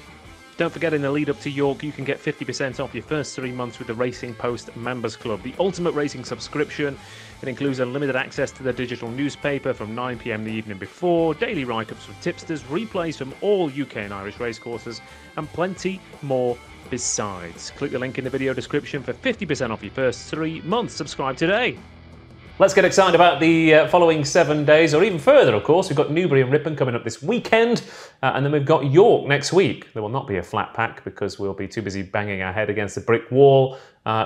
S1: Don't forget, in the lead up to York, you can get 50% off your first 3 months with the Racing Post Members Club, the ultimate racing subscription. It includes unlimited access to the digital newspaper from 9 PM the evening before, daily write-ups from tipsters, replays from all UK and Irish racecourses, and plenty more besides. Click the link in the video description for 50% off your first 3 months. Subscribe today. Let's get excited about the following 7 days, or even further, of course. We've got Newbury and Ripon coming up this weekend, and then we've got York next week. There will not be a flat pack because we'll be too busy banging our head against a brick wall,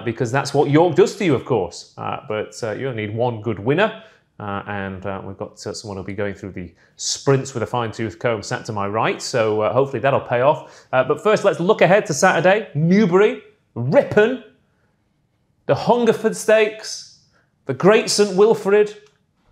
S1: because that's what York does to you, of course. But you only need one good winner, and we've got someone who'll be going through the sprints with a fine-tooth comb sat to my right, so hopefully that'll pay off. But first, let's look ahead to Saturday. Newbury, Ripon, the Hungerford Stakes, the Great St Wilfrid.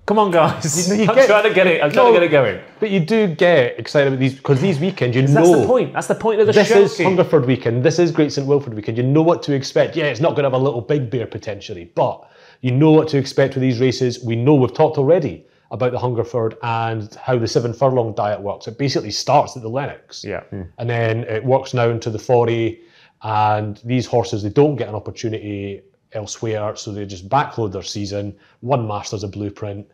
S1: Come on, guys. I'm trying to get it going.
S2: But you do get excited about these, because these weekends, you know.
S1: That's the point. That's the point of the show.
S2: This is Hungerford weekend. This is Great St Wilfrid weekend. You know what to expect. Yeah, it's not going to have a little big bear potentially, but you know what to expect with these races. We know, we've talked already about the Hungerford and how the 7 furlong diet works. It basically starts at the Lennox.
S1: Yeah.
S2: And then it works now into the 40, and these horses, they don't get an opportunity elsewhere, so they just backload their season. One master's a blueprint.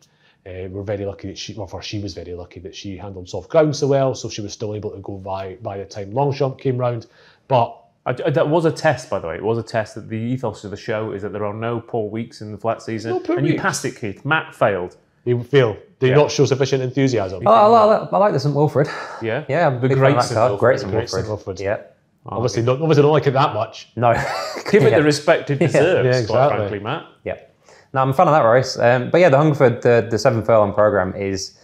S2: We're very lucky that she was very lucky that she handled soft ground so well, so she was still able to go by the time Longchamp came round. But
S1: that was a test, by the way. It was a test that the ethos of the show is that there are no poor weeks in the flat season. And you passed it, Keith. Matt failed.
S2: They failed. Did you not show sufficient enthusiasm?
S3: I like the St Wilfrid.
S1: Yeah?
S3: Yeah, I'm a big fan of that card. Great St Wilfrid. Yeah.
S2: Obviously don't like it that much.
S3: No.
S1: Give it the respect it deserves,
S2: exactly.
S1: quite frankly, Matt.
S3: Yeah. No, I'm a fan of that race. But yeah, the Hungerford, the 7 furlong programme is,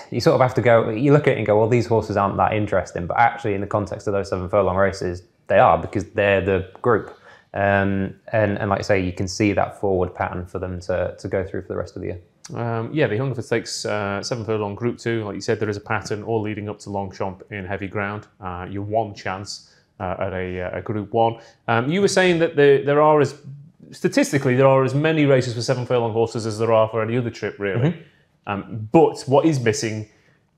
S3: you sort of have to go, you look at it and go, well, these horses aren't that interesting. But actually, in the context of those 7 furlong races, they are, because they're the group. And like I say, you can see that forward pattern for them to go through for the rest of the year.
S1: Yeah, the Hungerford Stakes 7 furlong Group 2, like you said, there is a pattern all leading up to Longchamp in heavy ground. Your one chance at a Group 1. You were saying that there are as many races for 7 furlong horses as there are for any other trip, really. But what is missing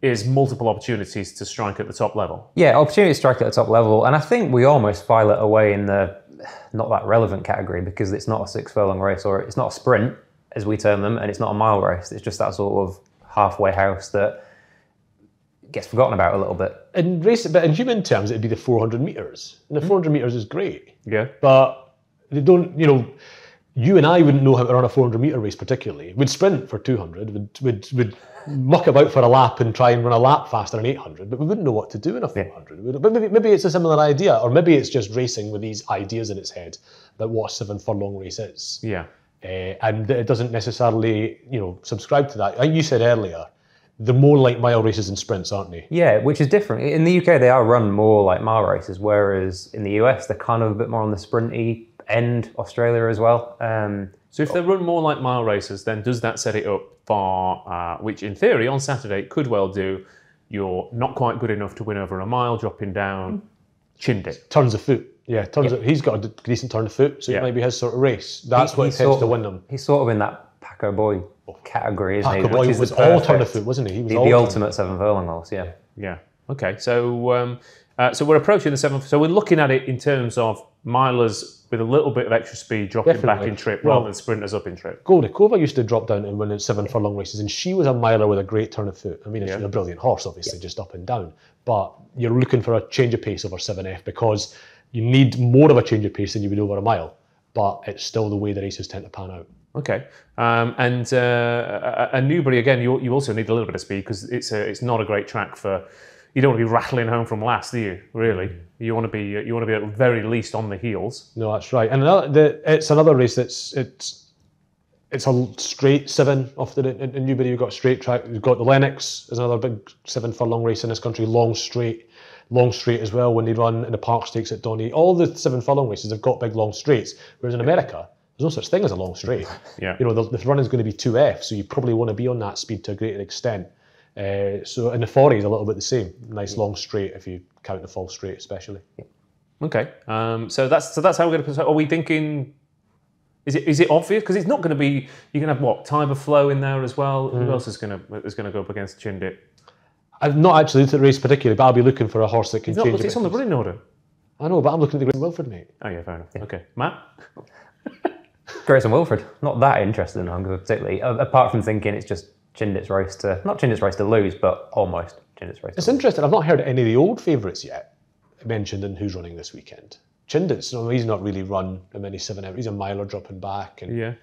S1: is multiple opportunities to strike at the top level.
S3: Yeah, opportunity to strike at the top level, and I think we almost file it away in the not that relevant category, because it's not a 6 furlong race, or it's not a sprint, as we term them, and it's not a mile race. It's just that sort of halfway house that gets forgotten about a little bit.
S2: But in human terms, it'd be the 400 metres. And the 400 metres is great.
S1: Yeah.
S2: But they don't, you and I wouldn't know how to run a 400 metre race particularly. We'd sprint for 200, we'd muck about for a lap and try and run a lap faster than 800, but we wouldn't know what to do in a 400. Yeah. But maybe it's a similar idea, or maybe it's just racing with these ideas in its head about what a 7 furlong race is.
S1: Yeah.
S2: And it doesn't necessarily, subscribe to that. Like you said earlier, they're more like mile races than sprints, aren't they?
S3: Yeah, which is different. In the UK, they are run more like mile races, whereas in the US, they're kind of a bit more on the sprinty end. Australia as well.
S1: So if they run more like mile races, then does that set it up for, which in theory on Saturday could well do, you're not quite good enough to win over a mile, dropping down, chinned it.
S2: Turns of foot. Yeah, he's got a decent turn of foot, so it might be his sort of race. That's what it tends to win them.
S3: He's sort of in that Paco Boy category, isn't he?
S2: Paco Boy was all turn of foot, wasn't he? He was
S3: the ultimate 7 furlong horse, yeah.
S1: Yeah. Okay, so we're approaching the 7th. So we're looking at it in terms of milers with a little bit of extra speed dropping back in trip rather than sprinters up in trip.
S2: Goldikova used to drop down and win 7 furlong races, and she was a miler with a great turn of foot. I mean, she's a brilliant horse, obviously, just up and down. But you're looking for a change of pace over 7F because you need more of a change of pace than you would over a mile. But it's still the way the races tend to pan out.
S1: Okay, and Newbury again. You also need a little bit of speed because it's not a great track for. You don't want to be rattling home from last, do you? Really, you want to be at the very least on the heels.
S2: No, that's right. And it's another race it's a straight 7 off in Newbury. You've got a straight track. You've got the Lennox, is another big 7 furlong race in this country, long straight as well when they run in the Park Stakes at Donny. All the 7 furlong races have got big long straights, whereas in America, there's no such thing as a long straight.
S1: Yeah.
S2: You know, the run is going to be 2F, so you probably want to be on that speed to a greater extent. So in the 40 is a little bit the same. Nice long straight if you count the fall straight especially.
S1: Okay, so that's how we're going to. Are we thinking? Is it obvious? Because it's not going to be. You're going to have what? Tiber Flow in there as well. Who else is going to go up against Chindit?
S2: I've not actually looked at the race particularly, but I'll be looking for a horse that can change.
S1: It's on the running order.
S2: I know, but I'm looking at the Grayson Wilford, mate.
S1: Oh yeah, fair enough. Yeah. Okay, Matt.
S3: Grayson Wilford, not that interested in Hunger particularly. Apart from thinking it's just Chindit's race to not Chindit's race to lose, but almost Chindit's race.
S2: It's interesting. I've not heard any of the old favourites yet mentioned in who's running this weekend. Chindit's, he's not really run a many 7. He's a miler dropping back, and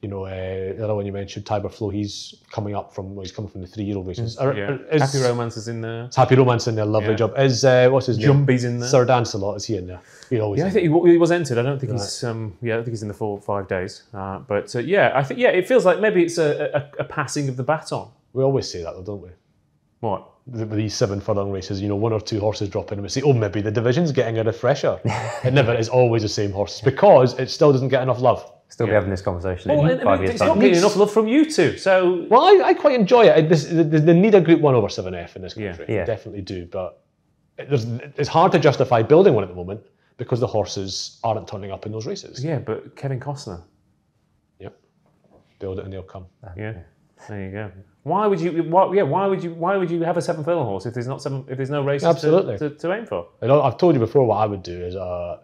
S2: the other one you mentioned, Tiber Flow, he's coming from the 3-year-old races.
S1: Happy Romance is in there.
S2: Happy Romance in there, lovely job. Is what's his name?
S1: Jumbie's in there.
S2: Sir Dancelot, is he in there?
S1: I think he was entered. I don't think he's. I think he's in the 4 or 5 days. I think it feels like maybe it's a passing of the baton.
S2: We always say that, though, don't we?
S1: What?
S2: With these 7 furlong races, 1 or 2 horses drop in and we say, oh, maybe the division's getting a refresher. It never is always the same horses because it still doesn't get enough love.
S3: Still be having this conversation
S1: in
S3: 5 years'
S1: it's
S3: time.
S1: not getting enough love from you two, so...
S2: Well, I quite enjoy it. They need a Group 1 over 7F in this country.
S3: Yeah.
S2: They definitely do, but it's hard to justify building one at the moment because the horses aren't turning up in those races.
S1: Yeah, but Kevin Costner.
S2: Yep. Build it and they'll come.
S1: Yeah. There you go. Why would you have a 7 furlong horse if there's no races to aim for?
S2: I've told you before what I would do is a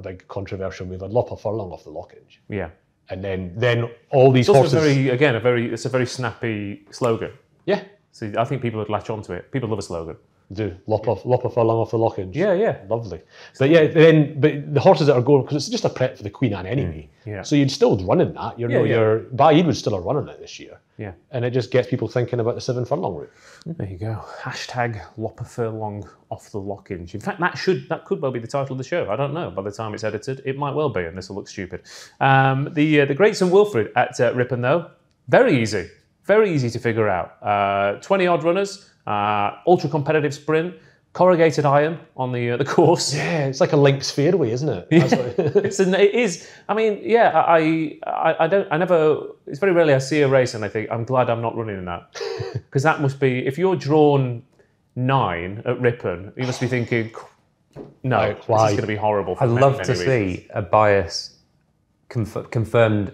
S2: big controversial move. I'd lop a furlong off the lockage.
S1: Yeah.
S2: And then all these horses.
S1: It's a very snappy slogan.
S2: Yeah.
S1: So I think people would latch onto it. People love a slogan.
S2: Do lop a furlong off the lockage.
S1: Yeah.
S2: Lovely. But but the horses that are going, because it's just a prep for the Queen Anne anyway.
S1: Yeah.
S2: So you'd still run in that. Your Baaeed would still have run in it this year.
S1: Yeah.
S2: And it just gets people thinking about the 7 furlong route.
S1: There you go. Hashtag lop a furlong off the lockage. In fact, that could well be the title of the show. I don't know. By the time it's edited, it might well be, and this will look stupid. The Great St Wilfrid at Ripon, though, very easy to figure out. 20-odd runners, ultra competitive sprint, corrugated iron on the course.
S2: Yeah, it's like a links fairway, isn't it?
S1: It is. I mean, I never. It's very rarely I see a race and I think I'm glad I'm not running in that, because that must be, if you're drawn 9 at Ripon, you must be thinking, no, this is going to be horrible.
S3: I'd love to see a bias confirmed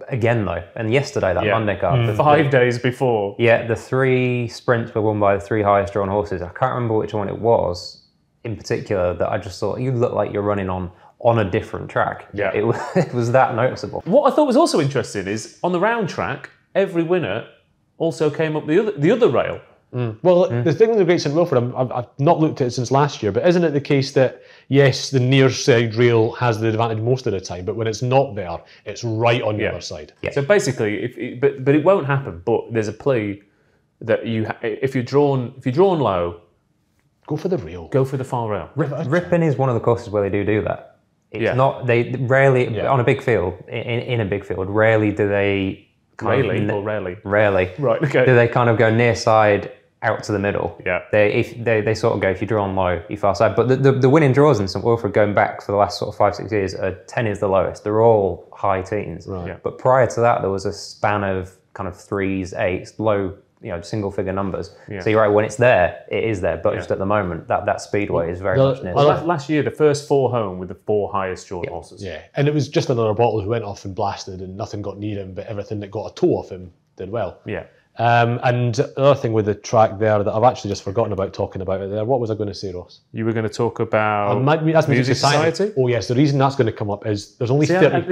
S3: again though, and yesterday that Monday card,
S1: 5 days before.
S3: Yeah, the 3 sprints were won by the 3 highest drawn horses. I can't remember which one it was in particular that I just thought you look like you're running on a different track.
S1: Yeah,
S3: it was that noticeable.
S1: What I thought was also interesting is on the round track, every winner also came up the other rail.
S2: Well, the thing with the Great St Wilfrid, I've not looked at it since last year, but isn't it the case that, yes, the near side rail has the advantage most of the time, but when it's not there, it's right on the other side?
S1: Yeah. So basically, but it won't happen, but there's a plea that if you're drawn low,
S2: go for the rail.
S1: Go for the far rail.
S3: Ripon is one of the courses where they do that. It's not, they rarely, on a big field, in a big field, rarely do they...
S1: Rarely.
S3: Right, okay. Do they kind of go near side out to the middle?
S1: Yeah.
S3: They sort of go, if you draw on low, you far side. But the winning draws in St Wilfrid going back for the last sort of 5-6 years, 10 is the lowest. They're all high teens.
S2: Right. Yeah.
S3: But prior to that, there was a span of kind of 3s, 8s, low, single figure numbers. Yeah. So you're right, when it's there, it is there. But just at the moment, that speedway is very much near.
S1: Well, last year, the first 4 home with the 4 highest drawn horses.
S2: Yeah, and it was just another bottle who went off and blasted and nothing got near him, but everything that got a toe off him did well.
S1: Yeah.
S2: And another thing with the track there that I've actually just forgotten about talking about it there. What was I going to say, Ross?
S1: You were going to talk about
S2: that's
S1: Music Society?
S2: Oh yes, the reason that's going to come up is there's only 30...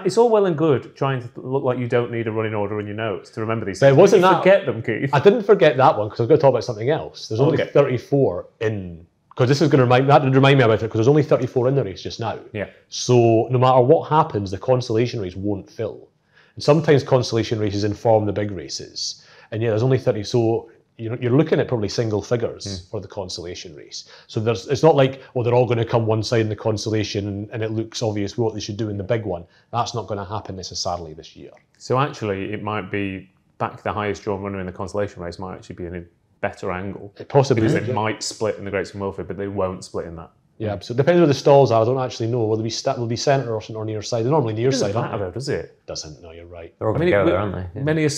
S1: It's all well and good trying to look like you don't need a running order in your notes to remember these
S2: things.
S1: But wasn't that... Forget them, Keith.
S2: I didn't forget that one because I was going to talk about something else. There's only 34 in... Because this is going to remind me about it, because there's only 34 in the race just now.
S1: Yeah.
S2: So no matter what happens, the consolation race won't fill. And sometimes consolation races inform the big races. And there's only 30. So you're looking at probably single figures for the consolation race. So it's not like, oh, they're all going to come one side in the consolation and it looks obvious what they should do in the big one. That's not going to happen necessarily this year.
S1: So actually, it might be back the highest drawn runner in the consolation race might actually be in a better angle.
S2: It possibly
S1: because
S2: is,
S1: they might split in the Great St Wilfrid, but they won't split in that.
S2: Yeah, so it depends where the stalls are. I don't actually know. Will they be centre or near side? They're normally near side, aren't they?
S1: Though, does it?
S2: Doesn't. No, you're right.
S3: They're all going to go there, aren't they?
S1: Yeah.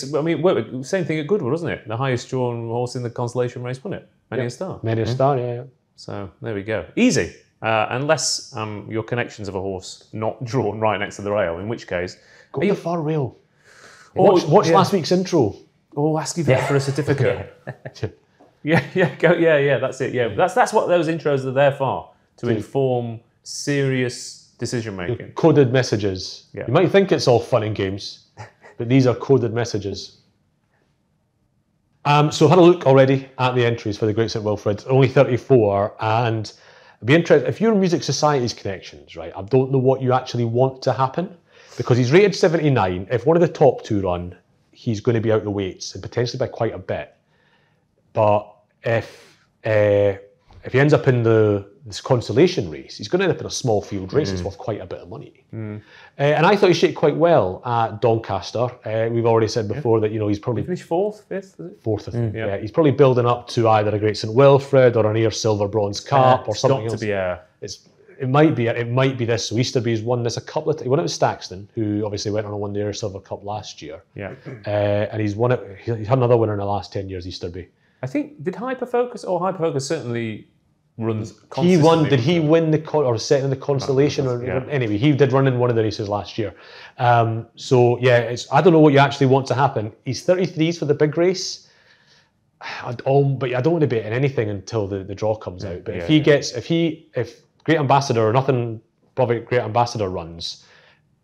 S1: Same thing at Goodwood, wasn't it? The highest drawn horse in the consolation race, wasn't it? Many a Star.
S2: Many a Star, yeah.
S1: So there we go. Easy. Unless your connections of a horse not drawn right next to the rail, in which case...
S2: Go to the far rail. Watch last week's intro.
S1: Oh, ask you for a certificate. Yeah, that's it. Yeah, that's what those intros are there for, to inform serious decision making.
S2: Coded messages. Yeah. You might think it's all fun and games, but these are coded messages. So I had a look already at the entries for the Great St Wilfrid, only 34, and I'd be interested, if you're Music Society's connections, right, I don't know what you actually want to happen, because he's rated 79. If one of the top two run, he's going to be out the weights, and potentially by quite a bit. But if he ends up in this consolation race, he's going to end up in a small field race. It's worth quite a bit of money. And I thought he shaped quite well at Doncaster. We've already said before that he's probably
S1: finished fourth, fifth, is it?
S2: Fourth, I think. Yeah, he's probably building up to either a Great St Wilfrid or an Ayr Silver Bronze Cup or something else. It might be this. So Easterby's won this a couple of times. He won it with Staxton, who obviously went on and won the Ayr Silver Cup last year. Yeah, and he's won it. He's had another winner in the last 10 years. Easterby.
S1: I think, did Hyperfocus certainly runs consistently?
S2: He won, did he win or second in the consolation? Anyway, he did run in one of the races last year. So yeah, I don't know what you actually want to happen. He's 33s for the big race. But I don't want to bet on anything until the draw comes out. But if Great Ambassador or nothing above Great Ambassador runs,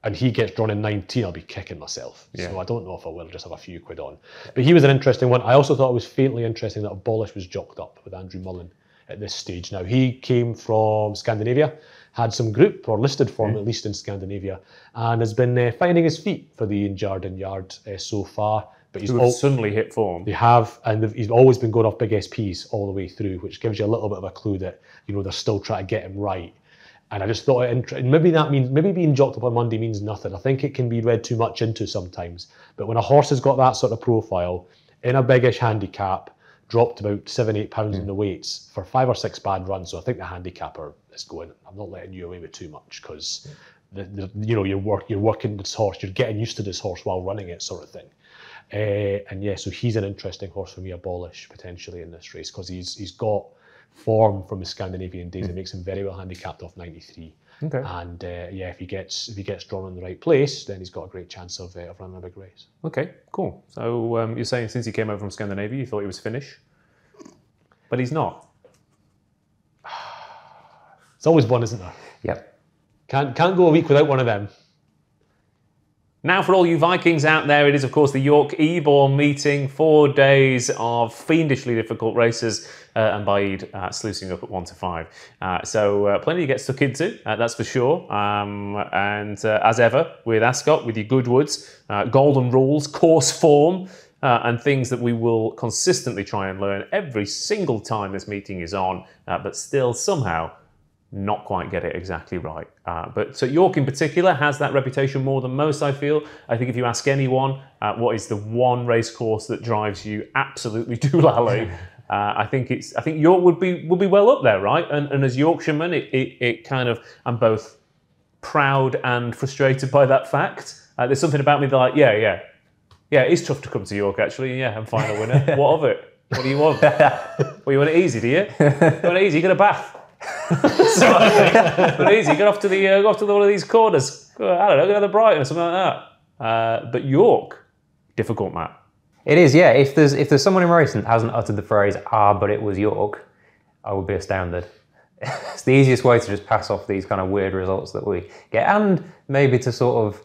S2: and he gets drawn in 19, I'll be kicking myself. Yeah. So I don't know if I will just have a few quid on. But he was an interesting one. I also thought it was faintly interesting that Abolish was jocked up with Andrew Mullen at this stage. Now, he came from Scandinavia, had some group or listed form at least in Scandinavia, and has been finding his feet for the Injardin Yard so far. But he's
S1: suddenly hit form.
S2: They have, and he's always been going off big SPs all the way through, which gives you a little bit of a clue that they're still trying to get him right. And I just thought maybe being jocked up on Monday means nothing. I think it can be read too much into sometimes. But when a horse has got that sort of profile in a biggish handicap, dropped about 7-8 pounds in the weights for 5 or 6 bad runs, so I think the handicapper is going. I'm not letting you away with too much because you're working this horse, you're getting used to this horse while running it, sort of thing. So he's an interesting horse for me, Abolish, potentially in this race, because he's got form from his Scandinavian days. It makes him very well handicapped off 93. Okay. And if he gets drawn in the right place, then he's got a great chance of running a big race.
S1: Okay, cool. So you're saying since he came over from Scandinavia, you thought he was Finnish, but he's not.
S2: It's always one, isn't there?
S3: Yep.
S2: Can't go a week without one of them.
S1: Now for all you Vikings out there, it is of course the York Ebor meeting, 4 days of fiendishly difficult races and Baaid sluicing up at 1 to 5. So plenty to get stuck into, that's for sure. And as ever with Ascot, with your Goodwoods, golden rules, course form, and things that we will consistently try and learn every single time this meeting is on, but still somehow not quite get it exactly right. But so York in particular has that reputation more than most, I feel. I think if you ask anyone what is the one race course that drives you absolutely doolally, I think York would be well up there, right? And as Yorkshireman, it kind of, I'm both proud and frustrated by that fact. There's something about me that like, yeah, it's tough to come to York actually. Yeah, I'm final winner. What of it? What do you want? Well, you want it easy, do you? You want it easy? You get a bath. So but easy, go off to one of these corners. I don't know, go to the Brighton or something like that. But York, difficult, Matt.
S3: It is, yeah. If there's someone in racing that hasn't uttered the phrase but it was York, I would be astounded. It's the easiest way to just pass off these kind of weird results that we get, and maybe to sort of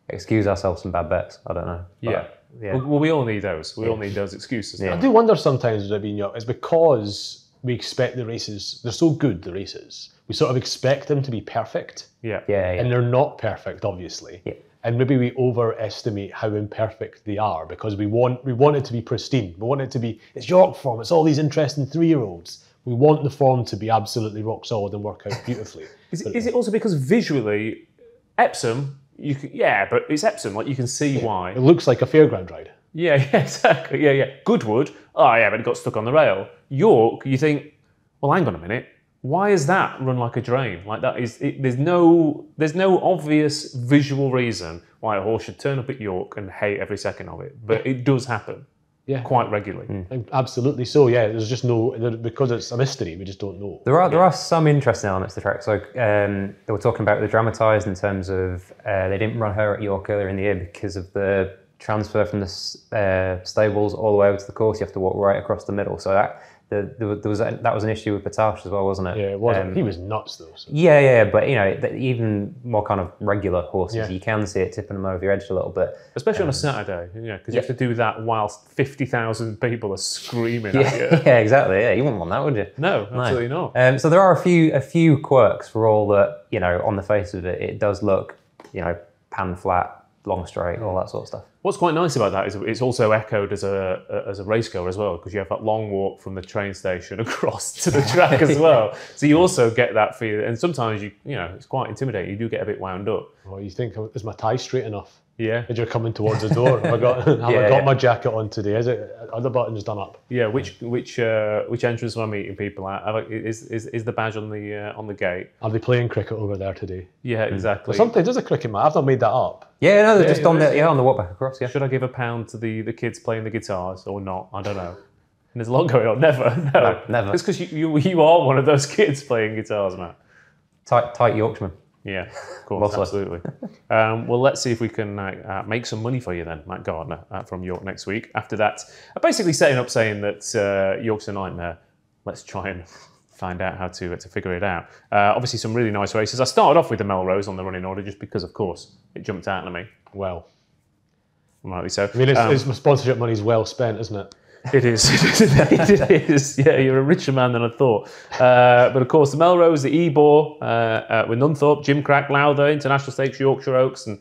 S3: excuse ourselves some bad bets. I don't know.
S1: Yeah. Well, we all need those. We all need those excuses.
S2: Yeah. I do wonder sometimes with it being York, it's because we expect the races, they're so good, the races. We sort of expect them to be perfect.
S1: Yeah.
S2: And they're not perfect, obviously.
S3: Yeah.
S2: and maybe we overestimate how imperfect they are because we want it to be pristine. We want it to be, it's York form, it's all these interesting 3-year-olds. We want the form to be absolutely rock solid and work out beautifully.
S1: Is it also because visually, Epsom, but it's Epsom, like you can see why.
S2: It looks like a fairground ride.
S1: Yeah, exactly. Yeah. Goodwood, but it got stuck on the rail. York, you think, well, hang on a minute. Why is that run like a drain? Like that is, there's no obvious visual reason why a horse should turn up at York and hate every second of it, but it does happen. Yeah, quite regularly.
S2: Absolutely so. Yeah, there's just because it's a mystery. We just don't know.
S3: There are some interesting elements to the track. So they were talking about the dramatised in terms of they didn't run her at York earlier in the year because of the transfer from the stables all the way over to the course. You have to walk right across the middle. So that was an issue with Patash as well, wasn't it?
S2: Yeah, it was. He was nuts though. So.
S3: Yeah, but even more kind of regular horses, you can see it tipping them over your edge a little bit,
S1: especially on a Saturday. Because you have to do that whilst 50,000 people are screaming at you.
S3: Yeah, exactly. Yeah, you wouldn't want that, would you?
S1: No, absolutely not.
S3: So there are a few quirks for all that. On the face of it, it does look, pan flat, long straight, all that sort of stuff.
S1: What's quite nice about that is it's also echoed as a racegoer as well, because you have that long walk from the train station across to the track as well. So you also get that feel, and sometimes it's quite intimidating. You do get a bit wound up.
S2: Well, you think, is my tie straight enough?
S1: Yeah.
S2: As you're coming towards the door, have I got my jacket on today? Are the buttons done up?
S1: Yeah. Which entrance am I meeting people at? Is the badge on the gate?
S2: Are they playing cricket over there today?
S1: Yeah, exactly.
S2: Well, sometimes there's a cricket match. I've not made that up.
S3: Yeah, no, they're just on the walk back across. Yeah.
S1: Should I give £1 to the kids playing the guitars or not? I don't know. And there's a lot going on. Never.
S3: Never.
S1: It's because you are one of those kids playing guitars, Matt.
S3: Tight Yorkshireman.
S1: Yeah, of course, absolutely. Well, let's see if we can make some money for you then, Matt Gardner from York next week. After that, basically setting up saying that York's a nightmare. Let's try and find out how to figure it out. Obviously, some really nice races. I started off with the Melrose on the running order just because, of course, it jumped out at me.
S2: Well,
S1: rightly so.
S2: I mean, it's my sponsorship money's well spent, isn't it?
S1: It is. It is. Yeah, you're a richer man than I thought. But of course, the Melrose, the Ebor, with Nunthorpe, Gimcrack, Lowther, International Stakes, Yorkshire Oaks, and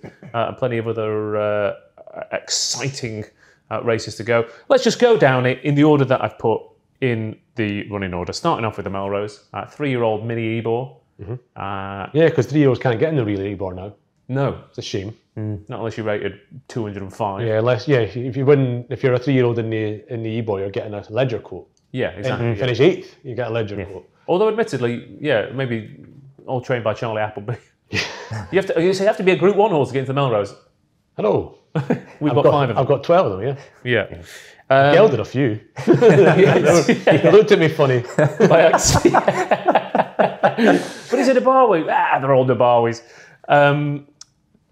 S1: plenty of other exciting races to go. Let's just go down it in the order that I've put in the running order. Starting off with the Melrose, 3-year-old Mini Ebor.
S2: Mm-hmm. Yeah, because 3-year-olds can't get in the real Ebor now.
S1: No,
S2: it's a shame.
S1: Not unless you rated 205.
S2: Yeah, if you're a 3-year-old in the Ebor, you're getting a ledger quote.
S1: Yeah, exactly.
S2: And finish 8th, you get a ledger quote.
S1: Although, admittedly, maybe all trained by Charlie Appleby. You have to be a Group 1 horse to get into the Melrose.
S2: I know.
S1: We've got 5 of them.
S2: I've got 12 of them.
S1: Yeah.
S2: Gelded a few. They looked at me funny.
S1: But is it a Barway? They're all the Barways.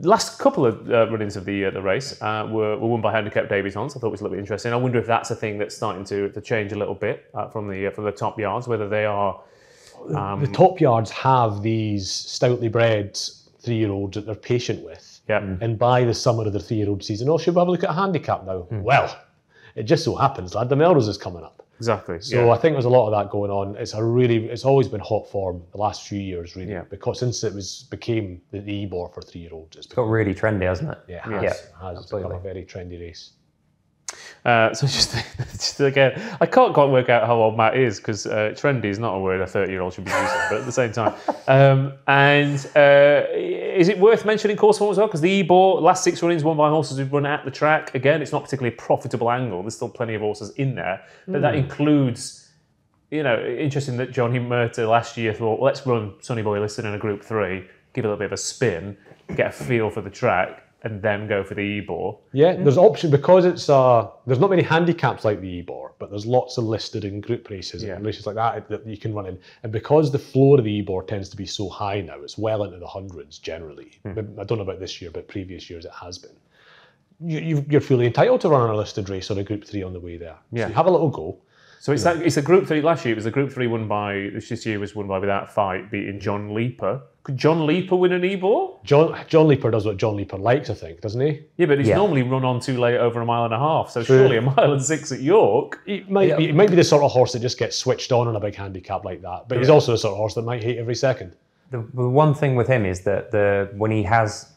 S1: Last couple of run-ins of the race were won by handicap debutants. I thought it was a little bit interesting. I wonder if that's a thing that's starting to change a little bit from the top yards, whether they are...
S2: the top yards have these stoutly bred 3-year-olds that they're patient with.
S1: Yeah.
S2: And by the summer of the 3-year-old season, should we have a look at a handicap now? Well, it just so happens, lad, the Melrose is coming up.
S1: Exactly.
S2: So I think there's a lot of that going on. It's always been hot form the last few years, really, because since it became the Ebor for 3-year-olds,
S3: it's got really trendy, hasn't it?
S2: Yeah, it has become a very trendy race.
S1: So just again, I can't quite work out how old Matt is because trendy is not a word a 30-year-old should be using, but at the same time. Is it worth mentioning course form as well? Because the Ebor, last 6 run-ins won by horses who've run at the track. Again, it's not particularly a profitable angle. There's still plenty of horses in there, but that includes, interesting that Johnny Murta last year thought, let's run Sonny Boy Liston in a Group 3, give it a little bit of a spin, get a feel for the track, and then go for the Ebor. Yeah,
S2: there's option because it's there's not many handicaps like the Ebor, but there's lots of listed in group races and races like that you can run in. And because the floor of the Ebor tends to be so high now, it's well into the hundreds generally. I don't know about this year, but previous years it has been. You're fully entitled to run a listed race on a Group 3 on the way there. Yeah. So you have a little go.
S1: So it's a Group 3 last year. It was a Group 3 won by, this year was won by Without Fight, beating John Leeper. Could John Leeper win an Ebor?
S2: John Leeper does what John Leeper likes, I think, doesn't he?
S1: Yeah, but he's normally run on too late over 1.5 miles. So surely 1.6 miles at York.
S2: He might be the sort of horse that just gets switched on a big handicap like that. But he's also the sort of horse that might hate every second.
S3: The one thing with him is that when he has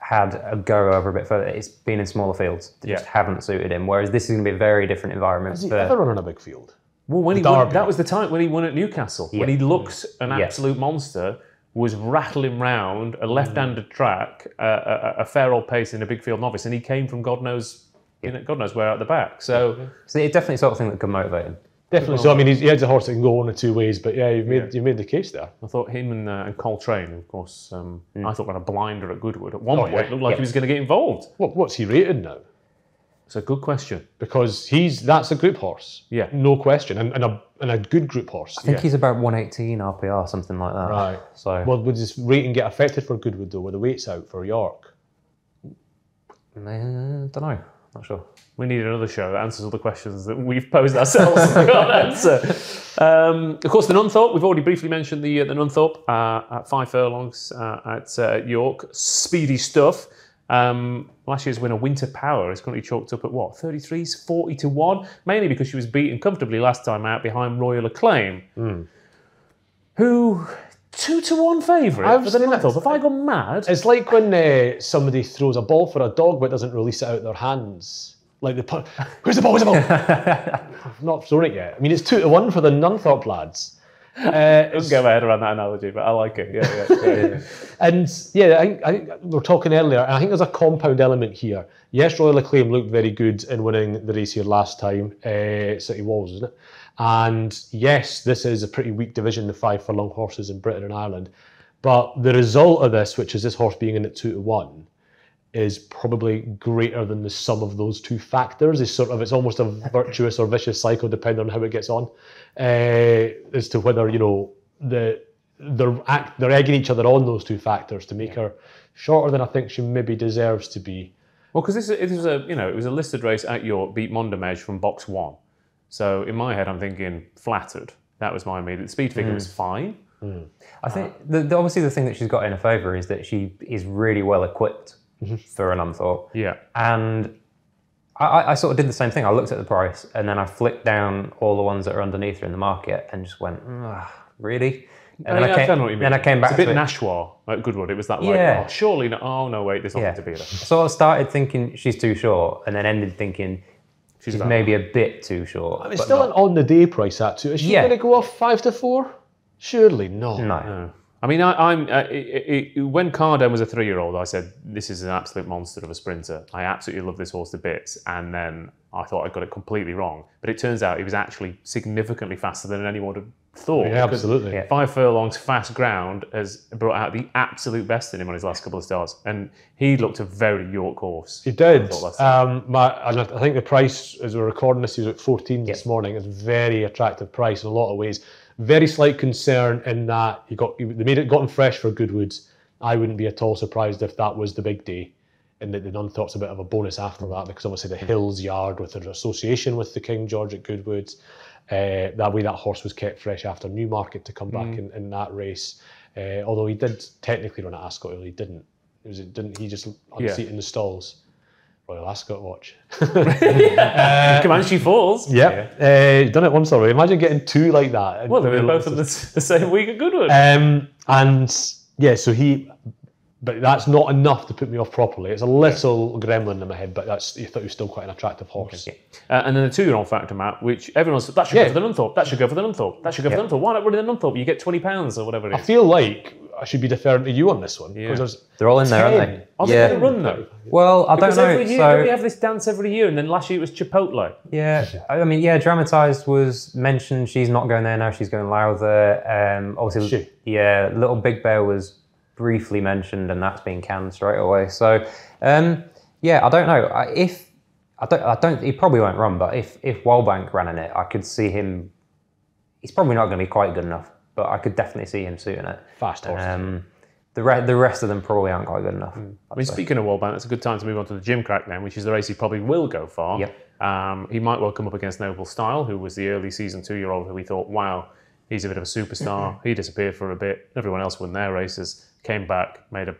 S3: had a go over a bit further. It's been in smaller fields that just haven't suited him. Whereas this is going to be a very different environment.
S2: Has he ever run on a big field?
S1: Well, when he won, that was the time when he won at Newcastle. When he looked an absolute monster, was rattling round a left-handed track, a fair old pace in a big field novice, and he came from God knows where at the back. So
S3: it's definitely sort of thing that could motivate him.
S2: Definitely. So I mean, he has a horse that can go one of two ways. But yeah, you've made the case there.
S1: I thought him and Coltrane, of course. I thought ran a blinder at Goodwood at one point. It looked like he was going to get involved.
S2: What's he rated now?
S1: It's a good question.
S2: Because that's a group horse.
S1: Yeah.
S2: No question. And a good group horse.
S3: I think he's about 118 RPR, something like that.
S2: Right.
S3: So
S2: well, would his rating get affected for Goodwood though, with the weights out for York?
S3: I don't know. Not sure.
S1: We need another show that answers all the questions that we've posed ourselves and can't answer. Of course, the Nunthorpe, we've already briefly mentioned the Nunthorpe at 5 furlongs at York. Speedy stuff. Last year's winner, Winter Power, is currently chalked up at what? 33s, 40 to 1, mainly because she was beaten comfortably last time out behind Royal Acclaim, who 2 to 1 favourite for the Nunthorpe. Have I gone mad?
S2: It's like when somebody throws a ball for a dog but doesn't release it out of their hands. Like where's the ball? Where's the ball? I've not thrown it yet. I mean, it's 2 to 1 for the Nunthorpe lads.
S1: I couldn't get my head around that analogy, but I like it. Yeah.
S2: And I think we were talking earlier, and I think there's a compound element here. Yes, Royal Acclaim looked very good in winning the race here last time, City Walls, isn't it? And yes, this is a pretty weak division, the 5 furlong horses in Britain and Ireland. But the result of this, which is this horse being in at 2 to 1, is probably greater than the sum of those two factors. It's almost a virtuous or vicious cycle, depending on how it gets on, as to whether they're egging each other on those two factors to make her shorter than I think she maybe deserves to be.
S1: Well, because it was a listed race at York, beat Mondamej from box 1. So in my head, I'm thinking flattered. That was my immediate speed figure was fine.
S3: I think obviously the thing that she's got in her favour is that she is really well equipped for an Nunthorpe.
S1: Yeah.
S3: And I sort of did the same thing. I looked at the price and then I flicked down all the ones that are underneath her in the market and just went, really? And then
S1: I know what you mean.
S3: Then I came back
S1: to it. It's a bit
S3: to
S1: Nashua at Goodwood. It was that like, surely not. Oh no, wait, there's nothing to be there.
S3: So I started thinking she's too short, and then ended thinking she's maybe a bit too short.
S2: I mean, it's still an on the day price that too. Is she going to go off 5 to 4? Surely not.
S3: No.
S1: I mean, when Cardone was a 3-year-old, I said, this is an absolute monster of a sprinter. I absolutely love this horse to bits. And then I thought I got it completely wrong. But it turns out he was actually significantly faster than anyone had thought.
S2: Yeah, absolutely.
S1: 5 furlongs, fast ground, has brought out the absolute best in him on his last couple of starts. And he looked a very York horse.
S2: He did. I think the price, as we're recording this, he was at 14 this morning. It's a very attractive price in a lot of ways. Very slight concern in that they got him fresh for Goodwoods. I wouldn't be at all surprised if that was the big day, and that the Nunthope's a bit of a bonus after that, because obviously the Hills Yard, with their association with the King George at Goodwoods, that way that horse was kept fresh after Newmarket to come back in that race. Although he did technically run at Ascot, he didn't. He just unseated in the stalls. Royal Ascot watch.
S1: Comanche Falls.
S2: Yeah. Done it once already. Imagine getting 2 like that.
S1: Well, they were both on the same week at Goodwood.
S2: But that's not enough to put me off properly. It's a little gremlin in my head, but you thought he was still quite an attractive horse.
S1: And then the 2-year-old factor, Matt, which everyone's that should go for the Nunthorpe. That should go for the Nunthorpe. That should go for the Nunthorpe. Why not run in the Nunthorpe? You get £20 or whatever it is.
S2: I feel like I should be deferring to you on this one. Because
S3: they're all in there, aren't they?
S1: Are they going to run though?
S3: Well, I don't know.
S1: We have this dance every year, and then last year it was Chipotle.
S3: Yeah, I mean, Dramatised was mentioned. She's not going there now. She's going Lowther. Obviously, Little Big Bear was briefly mentioned, and that's been canned straight away. So, I don't know. He probably won't run, but if Wallbank ran in it, I could see him. He's probably not going to be quite good enough, but I could definitely see him suiting it.
S2: Fast horse.
S3: The rest of them probably aren't quite good enough.
S1: I mean, speaking of Wallbank, that's a good time to move on to the Jim Crack then, which is the race he probably will go far.
S3: Yep.
S1: He might well come up against Noble Style, who was the early season 2-year-old who we thought, wow, he's a bit of a superstar. He disappeared for a bit. Everyone else won their races, came back, made I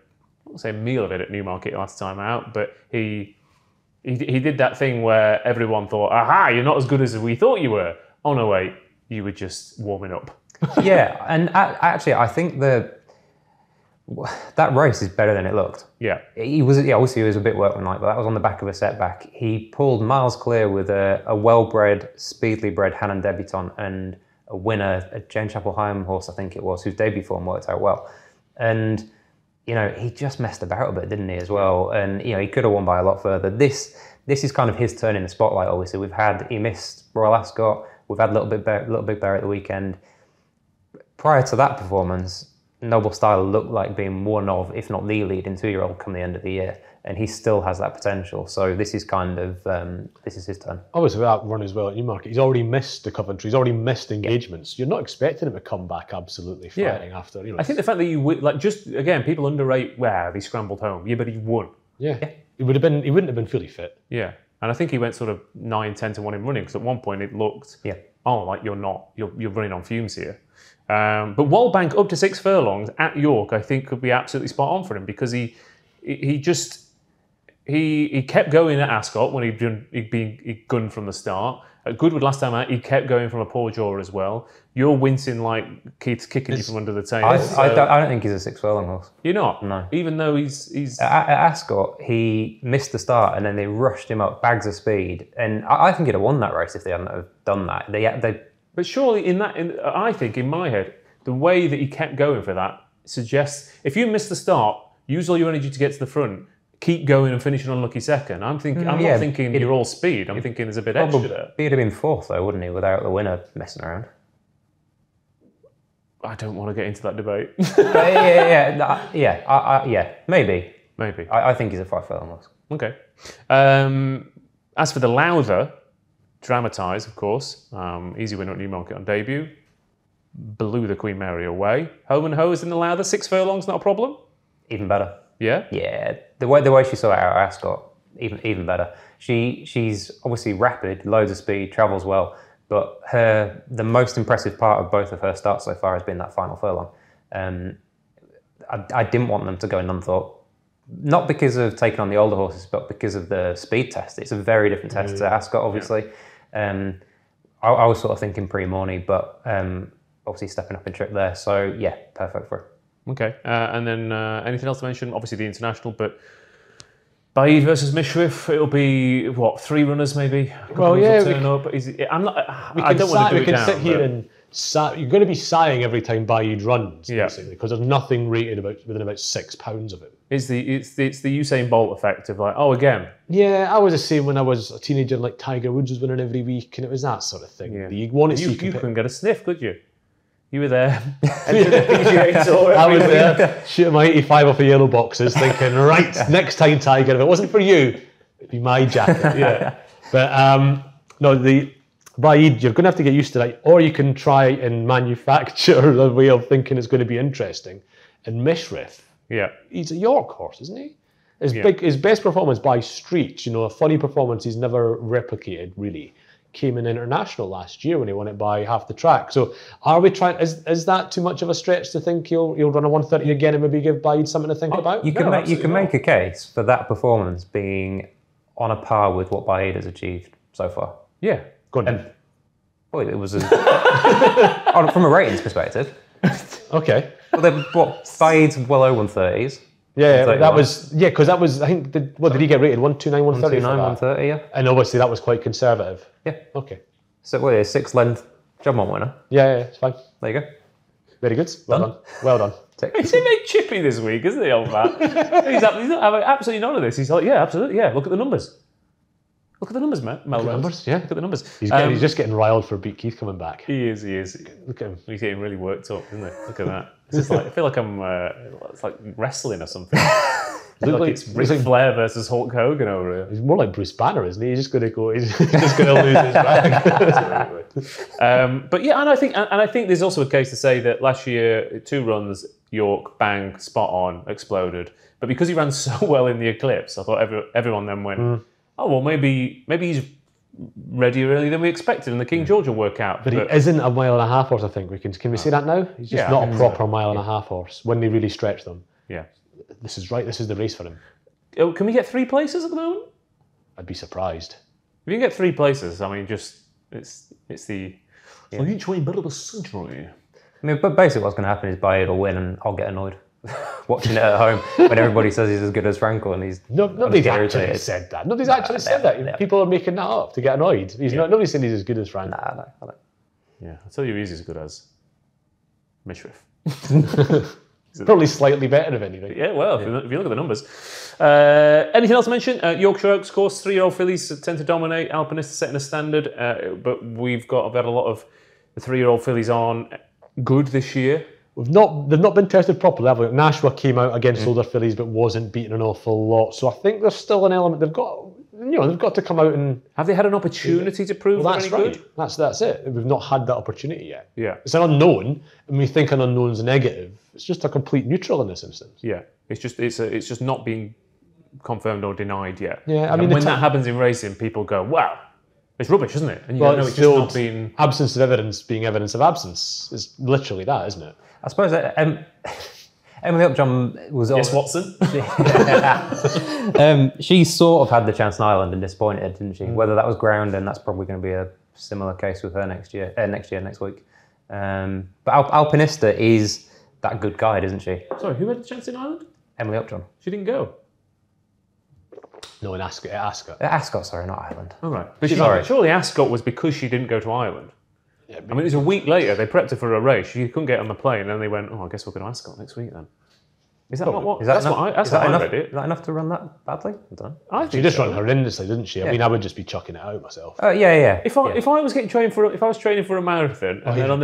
S1: won't say a meal of it at Newmarket last time out, but he did that thing where everyone thought, aha, you're not as good as we thought you were. Oh no, wait, you were just warming up.
S3: And actually, I think That race is better than it looked.
S1: Yeah.
S3: Obviously he was a bit workmanlike, but that was on the back of a setback. He pulled miles clear with a well-bred, speedily bred Hannon debutant and a winner, a Jane Chapel Hyam horse, I think it was, whose debut form worked out well. And, he just messed about a bit, didn't he, as well? And, he could have won by a lot further. This is kind of his turn in the spotlight, obviously. He missed Royal Ascot. We've had Little Big Bear at the weekend. Prior to that performance, Noble Style looked like being one of, if not the leading 2-year-old come the end of the year, and he still has that potential. So this is kind of this is his turn.
S2: Obviously, that run as well at Newmarket, he's already missed the Coventry. He's already missed engagements. You're not expecting him to come back absolutely fighting after.
S1: I think the fact that people underrate he scrambled home. Yeah, but he won.
S2: Yeah. He wouldn't have been fully fit.
S1: Yeah, and I think he went sort of 9-10 to 1 in running because at one point it looked like you're running on fumes here. But Wallbank up to 6 furlongs at York, I think, could be absolutely spot on for him because he kept going at Ascot when he'd gunned from the start. At Goodwood last time out, he kept going from a poor jaw as well. You're wincing like Keith's kicking you from under the table.
S3: I don't think he's a 6 furlong horse.
S1: You're not?
S3: No.
S1: Even though he's...
S3: At Ascot, he missed the start and then they rushed him up, bags of speed. And I think he'd have won that race if they hadn't have done that.
S1: But surely I think in my head, the way that he kept going for that suggests if you miss the start, use all your energy to get to the front, keep going and finish an unlucky second. I'm not thinking you're all speed. I'm thinking there's a bit extra there.
S3: He'd have been 4th though, wouldn't he, without the winner messing around?
S1: I don't want to get into that debate.
S3: Maybe. I think he's a 5 furlong horse.
S1: Okay. As for the Lowther, dramatised, of course. Easy win at Newmarket on debut. Blew the Queen Mary away. Home and Hose in the Lowther, 6 furlongs, not a problem?
S3: Even better.
S1: Yeah?
S3: Yeah. The way she saw it out at Ascot, even better. She's obviously rapid, loads of speed, travels well, but the most impressive part of both of her starts so far has been that final furlong. I didn't want them to go in Nunthorpe. Not because of taking on the older horses, but because of the speed test. It's a very different test to Ascot, obviously. Yeah. I was sort of thinking pre-Morney, but obviously stepping up in trip there. So, yeah, perfect for her.
S1: Okay. And then anything else to mention? Obviously the international, but Baid versus Mishriff, it'll be, 3 runners maybe?
S2: Well, yeah.
S1: I don't want to do it down.
S2: We can sit here and... you're going to be sighing every time Baid runs, basically, because there's nothing rated within about 6 pounds of it.
S1: It's the Usain Bolt effect of like, again.
S2: Yeah, I was the same when I was a teenager, like Tiger Woods was winning every week, and it was that sort of thing. Yeah. You couldn't
S1: get a sniff, could you? You were there. I
S2: was there, shooting my 85 off the yellow boxes, thinking, right, next time, Tiger, if it wasn't for you, it'd be my jacket. Yeah. But Baid, you're going to have to get used to that, or you can try and manufacture a way of thinking it's going to be interesting. And Mishriff, he's a York horse, isn't he? His best performance by street, a funny performance he's never replicated, really, came in international last year when he won it by half the track. So are we trying, is that too much of a stretch to think he'll run a 130 again and maybe give Baid something to think about?
S3: You can make a case for that performance being on a par with what Baid has achieved so far.
S1: Yeah.
S2: Go on.
S3: Well, it was from a ratings perspective.
S2: Okay.
S3: Well, Baid's well over 130s.
S2: Yeah, because that was, I think, did he get rated? 129, 130?
S3: 129, 130, yeah.
S2: And obviously that was quite conservative.
S3: Yeah.
S2: Okay.
S3: So, 6-length Jump-on winner.
S2: Yeah, it's fine.
S3: There you go.
S2: Very good. Well done.
S1: He's a bit chippy this week, isn't he, old man? He's not having absolutely none of this. He's like, yeah, absolutely, yeah, look at the numbers. Look at the numbers, Melrose. Look at the numbers,
S2: yeah.
S1: Look at the numbers.
S2: He's just getting riled for Beat Keith coming back.
S1: He is.
S2: Look at him.
S1: He's getting really worked up, isn't he? Look at that. It's just like, I feel like I'm it's like wrestling or something. It's Ric Flair versus Hulk Hogan over here.
S2: He's more like Bruce Banner, isn't he? He's just going to go. He's just going to lose his bag.
S1: But yeah, and I think there's also a case to say that last year 2 runs, York, bang, spot on, exploded. But because he ran so well in the Eclipse, I thought everyone then went, oh well, maybe he's readier early than we expected, and the King George will work out.
S2: But he isn't a mile and a half horse. I think can we say that now? He's just not a proper mile and a half horse when they really stretch them.
S1: Yeah.
S2: This is right. This is the race for him.
S1: Oh, can we get 3 places at the moment?
S2: I'd be surprised.
S1: If you can get 3 places, I mean, it's the each way middle of a century.
S3: I mean, but basically what's going to happen is Baid will win and I'll get annoyed. watching it at home when everybody says he's as good as Frankel, and he's
S2: nobody's actually said that. Nobody's actually said that. People are making that up to get annoyed. Nobody's saying he's as good as Frankel.
S3: Nah, I don't.
S1: Yeah, I'll tell you he's as good as Mishriff.
S2: Probably slightly better, if anything.
S1: Yeah, well, if you look at the numbers. Anything else to mention? Yorkshire Oaks course, 3-year-old fillies tend to dominate. Alpinists setting a standard, but we've had a lot of the 3-year-old fillies on good this year.
S2: They've not been tested properly, have they? Nashua came out against older fillies, but wasn't beaten an awful lot. So I think there's still an element they've got to come out and.
S1: Have they had an opportunity to prove they're any good?
S2: That's it. We've not had that opportunity yet.
S1: Yeah,
S2: it's an unknown, and we think an unknown's negative. It's just a complete neutral in this instance.
S1: Yeah, it's just not being confirmed or denied yet.
S2: Yeah, I
S1: mean,
S2: mean,
S1: when that happens in racing, people go, "Wow, it's rubbish, isn't it?" And you go, "No, it's just not being
S2: absence of evidence being evidence of absence." Is literally that, isn't it?
S3: I suppose Emily Upjohn was.
S1: Yes, Watson.
S3: She sort of had the chance in Ireland and disappointed, didn't she? Whether that was ground, and that's probably going to be a similar case with her next week. But Alpinista is that good guide, isn't she?
S1: Sorry, who had the chance in Ireland?
S3: Emily Upjohn.
S1: She didn't go.
S2: No, in Ascot.
S3: Ascot, sorry, not Ireland.
S1: All right. But surely Ascot was because she didn't go to Ireland. Yeah, I mean, it was a week later. They prepped her for a race. She couldn't get on the plane, and then they went, "Oh, I guess we'll go to Ascot next week then." Is that not what? That's what I read it.
S3: Is that enough to run that badly? I don't know.
S2: I think she just ran horrendously, didn't she? I mean, I would just be chucking it out myself.
S3: Yeah.
S1: If I was training for a marathon, and then on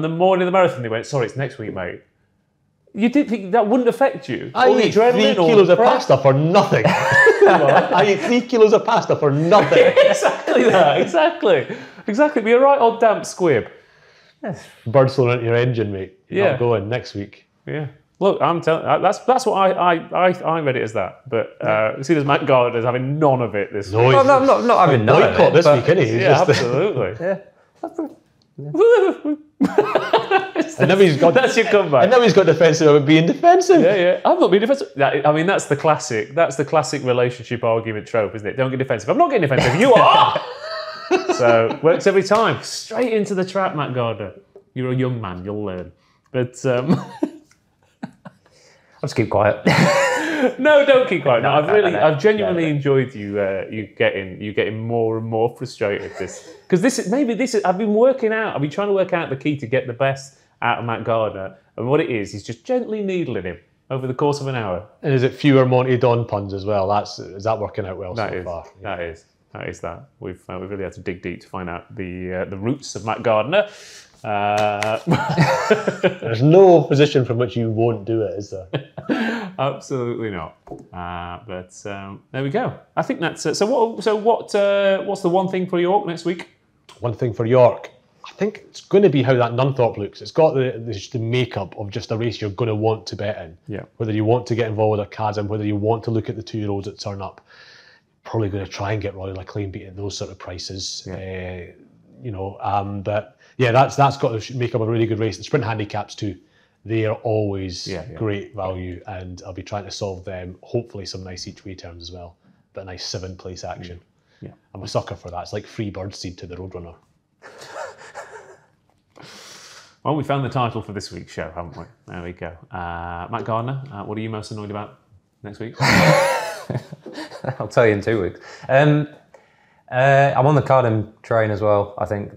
S1: the morning of the marathon they went, "Sorry, it's next week, mate." You did think that wouldn't affect you?
S2: I eat 3 kilos of pasta for nothing. I eat 3 kilos of pasta for nothing.
S1: Exactly that. Exactly. Be a right old damp squib.
S3: Yes.
S2: Birds flying into your engine, mate.
S1: Yeah.
S2: Not going next week.
S1: Yeah. Look, I'm telling. That's what I read it as that. But see, there's Matt Gardner as having none of it this week.
S3: No, not having none of it.
S2: Boycott this week, isn't he?
S1: Yeah, absolutely.
S3: Yeah.
S2: And now he's got.
S1: That's your comeback.
S2: And now he's got defensive about being defensive.
S1: Yeah. I'm not being defensive. I mean, that's the classic relationship argument trope, isn't it? Don't get defensive. I'm not getting defensive. You are. So works every time. Straight into the trap, Matt Gardner. You're a young man. You'll learn. But I'll
S3: just keep quiet.
S1: No, don't keep quiet. No, I've genuinely enjoyed you getting more and more frustrated because I've been working out. I've been trying to work out the key to get the best out of Matt Gardner, and what it is, he's just gently needling him over the course of an hour.
S2: And is it fewer Monty Don puns as well? Is that working out well so far?
S1: That is that. We've really had to dig deep to find out the roots of Matt Gardner.
S2: There's no position from which you won't do it, is there?
S1: Absolutely not. But there we go. I think that's so. What's the one thing for York next week?
S2: One thing for York, I think it's going to be how that Nunthorpe looks. It's got the makeup of just a race you're going to want to bet in.
S1: Yeah.
S2: Whether you want to get involved with a Chasm, whether you want to look at the 2-year-olds that turn up, probably going to try and get Royal Acclaim beat at those sort of prices.
S1: Yeah.
S2: But yeah, that's got to make up a really good race. The sprint handicaps too, they are always great value, and I'll be trying to solve them. Hopefully, some nice each way terms as well, but a nice 7th-place action.
S1: Yeah,
S2: I'm a sucker for that. It's like free birdseed to the Roadrunner.
S1: Well, we found the title for this week's show, haven't we? There we go. Matt Gardner, what are you most annoyed about next week?
S3: I'll tell you in 2 weeks. I'm on the Carden train as well. I think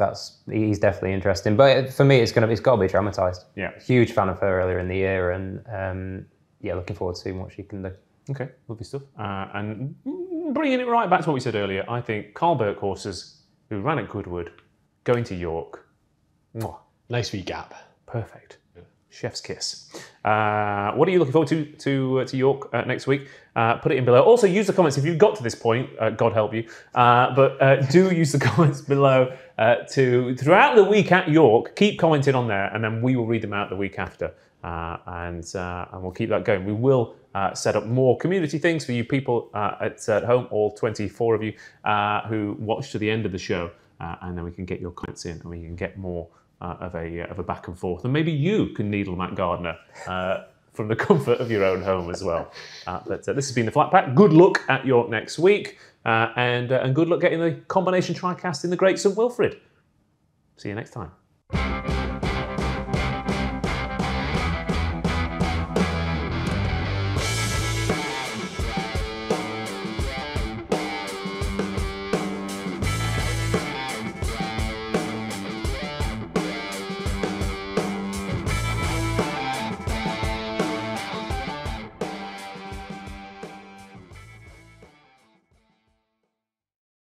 S3: he's definitely interesting. But for me, it's got to be dramatised.
S1: Yeah.
S3: Huge fan of her earlier in the year, and looking forward to seeing what she can do.
S1: Okay, lovely stuff. And bringing it right back to what we said earlier, I think Carl Burke horses who ran at Goodwood, going to York. Mwah.
S2: Nice wee gap.
S1: Perfect. Chef's kiss. What are you looking forward to York next week? Put it in below. Also, use the comments if you've got to this point. God help you. But do use the comments below throughout the week at York. Keep commenting on there, and then we will read them out the week after, and we'll keep that going. We will set up more community things for you people at home, all 24 of you who watch to the end of the show, and then we can get your comments in, and we can get more. Of a back and forth, and maybe you can needle Matt Gardner from the comfort of your own home as well. But this has been the Flat Pack. Good luck at York next week, and good luck getting the combination TriCast in the Great St Wilfrid. See you next time.